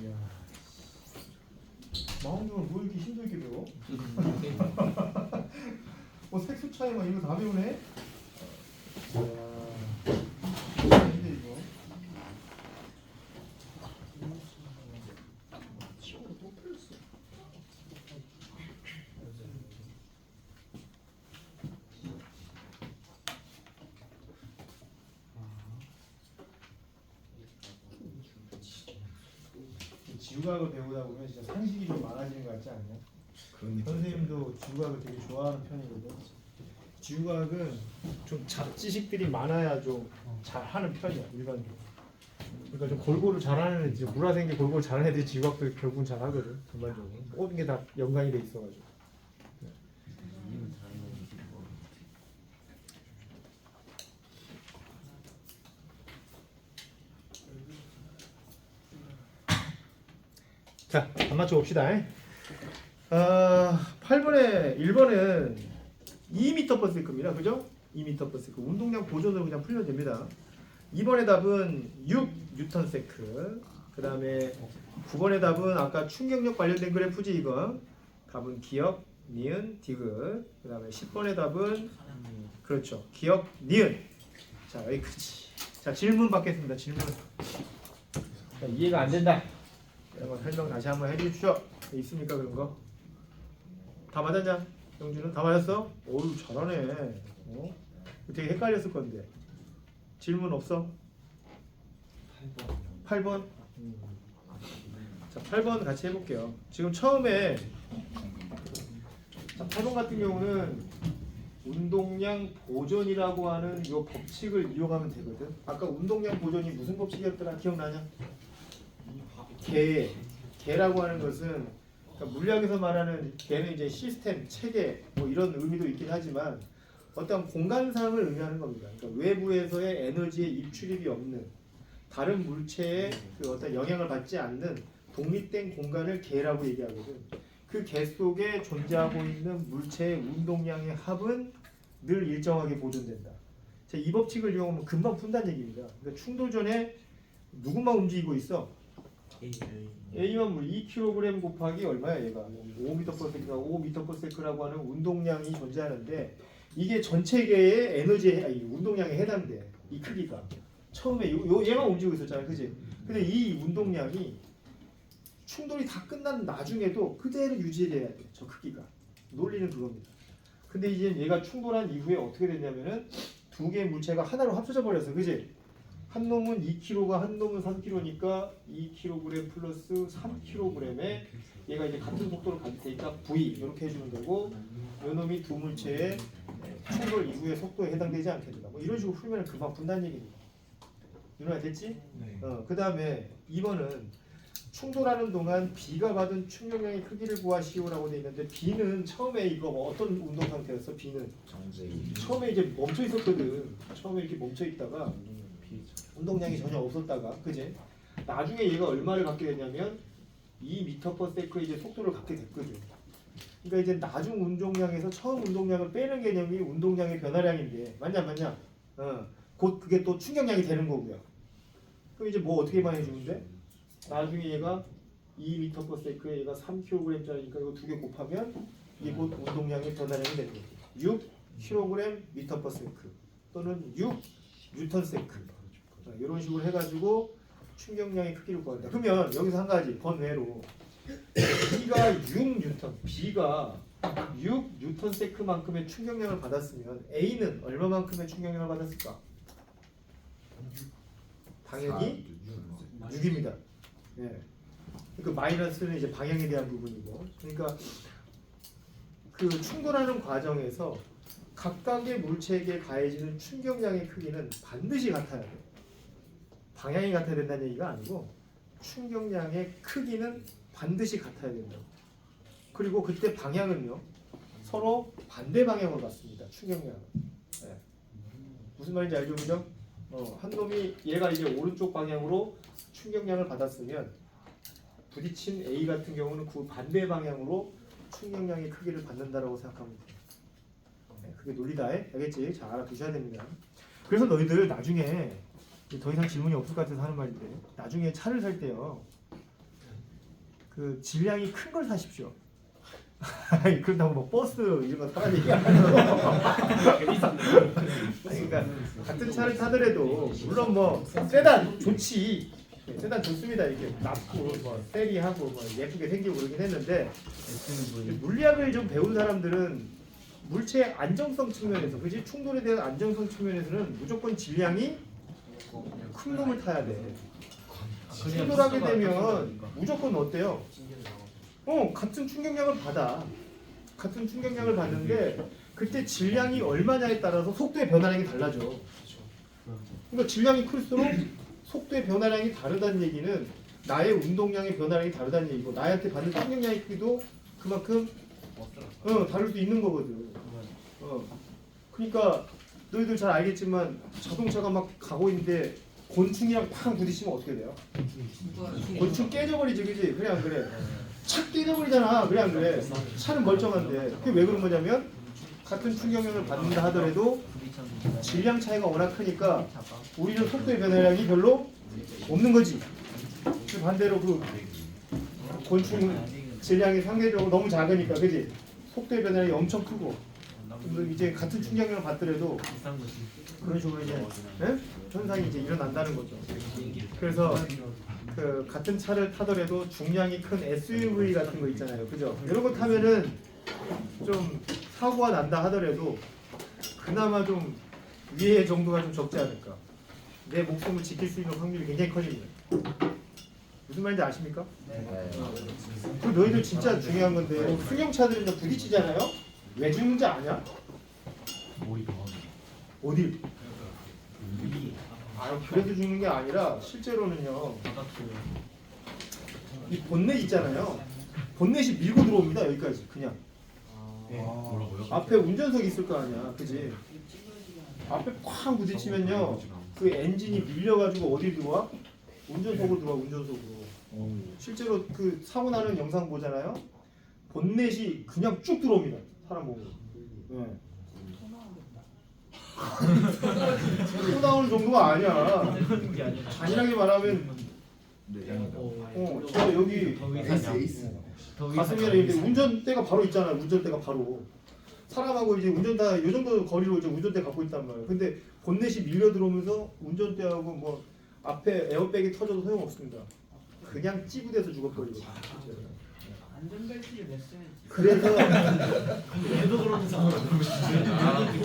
이야. 마음적으로 뭐 이렇게 힘들게 배워? 뭐 색소 차이 막 이거 다 배우네? 이야. 힘들 이거. 치고로 또 풀렸어. 지구과학을 배우다 보면 진짜 상식이 좀 많아지는 것 같지 않냐? 그런 느낌. 선생님도 지구과학을 되게 좋아하는 편이거든. 지구과학은 좀 지식들이 많아야 좀 잘하는 편이야 일반적으로. 그러니까 좀 골고루 잘하는 애들, 물화생계 골고루 잘하는 애들이 지구과학도 결국은 잘하거든 전반적으로. 모든 게 다 연관이 돼 있어가지고. 자, 안 맞춰 봅시다. 8번에 1번은 2m/s입니다. 그죠? 2m/s. 운동량 보존으로 그냥 풀면 됩니다. 2번의 답은 6Nm. 그 다음에 9번의 답은 아까 충격력 관련된 그래프지 이거. 답은 기역, 니은, 디귿. 그 다음에 10번의 답은 그렇죠. 기역, 니은. 자 여기까지. 자 질문 받겠습니다. 질문. 자, 이해가 안 된다. 한번 설명 다시 한번 해주십시오. 있습니까 그런 거? 다 맞았냐? 영준은 다 맞았어? 어우 잘하네. 되게 헷갈렸을 건데. 질문 없어? 8번? 자 8번 같이 해볼게요. 지금 처음에 자 8번 같은 경우는 운동량 보존이라고 하는 이 법칙을 이용하면 되거든. 아까 운동량 보존이 무슨 법칙이었더라? 기억나냐? 개라고 하는 것은 그러니까 물리학에서 말하는 개는 이제 시스템, 체계 뭐 이런 의미도 있긴 하지만 어떤 공간상을 의미하는 겁니다. 그러니까 외부에서의 에너지의 입출입이 없는 다른 물체의 그 어떤 영향을 받지 않는 독립된 공간을 개라고 얘기하거든. 그 개 속에 존재하고 있는 물체의 운동량의 합은 늘 일정하게 보존된다. 자, 이 법칙을 이용하면 금방 푼다는 얘기입니다. 그러니까 충돌 전에 누구만 움직이고 있어? A만 물 2kg 곱하기 얼마야 얘가? 5m/s가 5m/s라고 하는 운동량이 존재하는데 이게 전체 개의 에너지에 아니 운동량에 해당돼. 이 크기가 처음에 얘만 움직이고 있었잖아, 그지? 근데 이 운동량이 충돌이 다 끝난 나중에도 그대로 유지돼야 돼. 저 크기가. 논리는 그겁니다. 근데 이제 얘가 충돌한 이후에 어떻게 됐냐면은 두 개의 물체가 하나로 합쳐져 버렸어, 그지? 한 놈은 2kg가 한 놈은 3kg니까 2kg 플러스 3kg에 얘가 이제 같은 속도로 갈 테니까 V 이렇게 해주면 되고 요 놈이 두 물체의 충돌 이후의 속도에 해당되지 않겠는가. 뭐 이런 식으로 풀면 금방 푼다는 얘기입니다. 이해가 됐지? 네. 그 다음에 2번은 충돌하는 동안 B가 받은 충격량의 크기를 구하시오라고 돼 있는데 B는 처음에 이거 뭐 어떤 운동 상태였어? B는 정제. 처음에 이제 멈춰 있었거든. 처음에 이렇게 멈춰 있다가 운동량이 전혀 없었다가, 그지? 나중에 얘가 얼마를 갖게 되냐면 2m/s의 이제 속도를 갖게 됐거든. 그러니까 이제 나중 운동량에서 처음 운동량을 빼는 개념이 운동량의 변화량인데, 맞냐, 맞냐? 곧 그게 또 충격량이 되는 거고요. 그럼 이제 뭐 어떻게 많이 주는데? 나중에 얘가 2m/s에 얘가 3kg짜리니까 이거 두 개 곱하면 이게 곧 운동량의 변화량이 되는 거죠. 6kg/m/s 또는 6Nm. 이런 식으로 해가지고 충격량의 크기를 구한다. 그러면 여기서 한 가지 번외로 B가 6N, B가 6N만큼의 충격량을 받았으면 A는 얼마만큼의 충격량을 받았을까? 당연히 6입니다. 예. 그 마이너스는 이제 방향에 대한 부분이고, 그러니까 그 충돌하는 과정에서 각각의 물체에게 가해지는 충격량의 크기는 반드시 같아야 돼. 방향이 같아야 된다는 얘기가 아니고 충격량의 크기는 반드시 같아야 된다고. 그리고 그때 방향은요 서로 반대 방향으로 갔습니다. 충격량은. 네. 무슨 말인지 알죠, 그죠? 한 놈이 얘가 이제 오른쪽 방향으로 충격량을 받았으면 부딪힌 A 같은 경우는 그 반대 방향으로 충격량의 크기를 받는다라고 생각하면 돼요. 네, 그게 논리다. 알겠지? 잘 알아두셔야 됩니다. 그래서 너희들 나중에 더 이상 질문이 없을 것 같아서 하는 말인데 나중에 차를 살 때요 그 질량이 큰 걸 사십시오. 그렇다고 뭐 버스 이런 거 사라는 얘기 아니고 그러니까 같은 차를 타더라도 물론 뭐 세단 좋지. 세단 좋습니다. 이렇게 낮고 뭐 세리하고 뭐 예쁘게 생기고 그러긴 했는데 물리학을 좀 배운 사람들은 물체의 안정성 측면에서, 그지? 충돌에 대한 안정성 측면에서는 무조건 질량이 큰 놈을 타야 돼. 충돌하게 되면 무조건 어때요? 같은 충격량을 받아. 같은 충격량을 받는데 그때 질량이 얼마냐에 따라서 속도의 변화량이 달라져. 그러니까 질량이 클수록 속도의 변화량이 다르다는 얘기는 나의 운동량의 변화량이 다르다는 얘기고 나한테 받는 충격량의 크기도 그만큼 다를 수 있는 거거든. 그러니까 너희들 잘 알겠지만 자동차가 막 가고 있는데 곤충이랑 팍 부딪히면 어떻게 돼요? 곤충 깨져버리지, 그지? 그래 안 그래? 착 깨져버리잖아, 그래 안 그래? 차는 멀쩡한데 그게 왜 그런 거냐면 같은 충격력을 받는다 하더라도 질량 차이가 워낙 크니까 우리는 속도의 변화량이 별로 없는 거지. 그 반대로 그 곤충 질량이 상대적으로 너무 작으니까 그지? 속도의 변화량이 엄청 크고 그래서 이제 같은 충격력을 받더라도 그런 식으로 이제 현상이 이제 일어난다는 거죠. 그래서 그 같은 차를 타더라도 중량이 큰 SUV 같은 거 있잖아요, 그죠? 이런 거 타면은 좀 사고가 난다 하더라도 그나마 좀 위해 정도가 좀 적지 않을까. 내 목숨을 지킬 수 있는 확률이 굉장히 커집니다. 무슨 말인지 아십니까? 그 너희들 진짜 중요한 건데 승용차들은 이제 부딪히잖아요. 왜 죽는지 아냐? 어디? 아 그래도 죽는 게 아니라 실제로는요. 이 본넷 있잖아요. 본넷이 밀고 들어옵니다. 여기까지 그냥. 뭐라고요? 앞에 운전석이 있을 거 아니야, 그지? 앞에 쾅 부딪히면요, 그 엔진이 밀려가지고 어디 들어와? 운전석으로 들어와, 운전석으로. 실제로 그 사고 나는 영상 보잖아요. 본넷이 그냥 쭉 들어옵니다, 사람 몸으로. 네. 또 나오는 정도가 아니야. 잔인하게 말하면, 저 여기 에이스. 가슴에 이렇게 운전대가 바로 있잖아요. 운전대가 바로 사람하고 이제 운전대 이 정도 거리로 이제 운전대 갖고 있단 말이에요. 근데 본넷이 밀려 들어오면서 운전대하고 뭐 앞에 에어백이 터져도 소용없습니다. 그냥 찌부돼서 죽어버리거든요. 안전벨트를 냈어야지. 그래서 얘도 그러는 상황.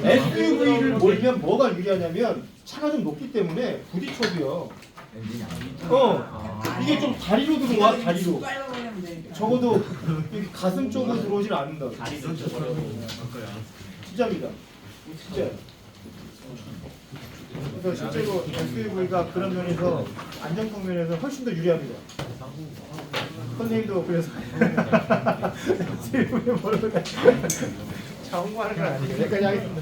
SUV를 몰면 뭐가 유리하냐면 차가 좀 높기 때문에 부딪혀도요. 엔진이 안 이게 좀 다리로 들어와, 다리로. 적어도 여기 가슴 쪽으로 들어오질 않는다. 진짜입니다. 진짜. 그래서 실제로 SUV가 그런 면에서 안정성 면에서 훨씬 더 유리합니다. 선생님도 그래서 SUV 모르는 차 홍보하는 건 아니에요. 여기까지 하겠습니다.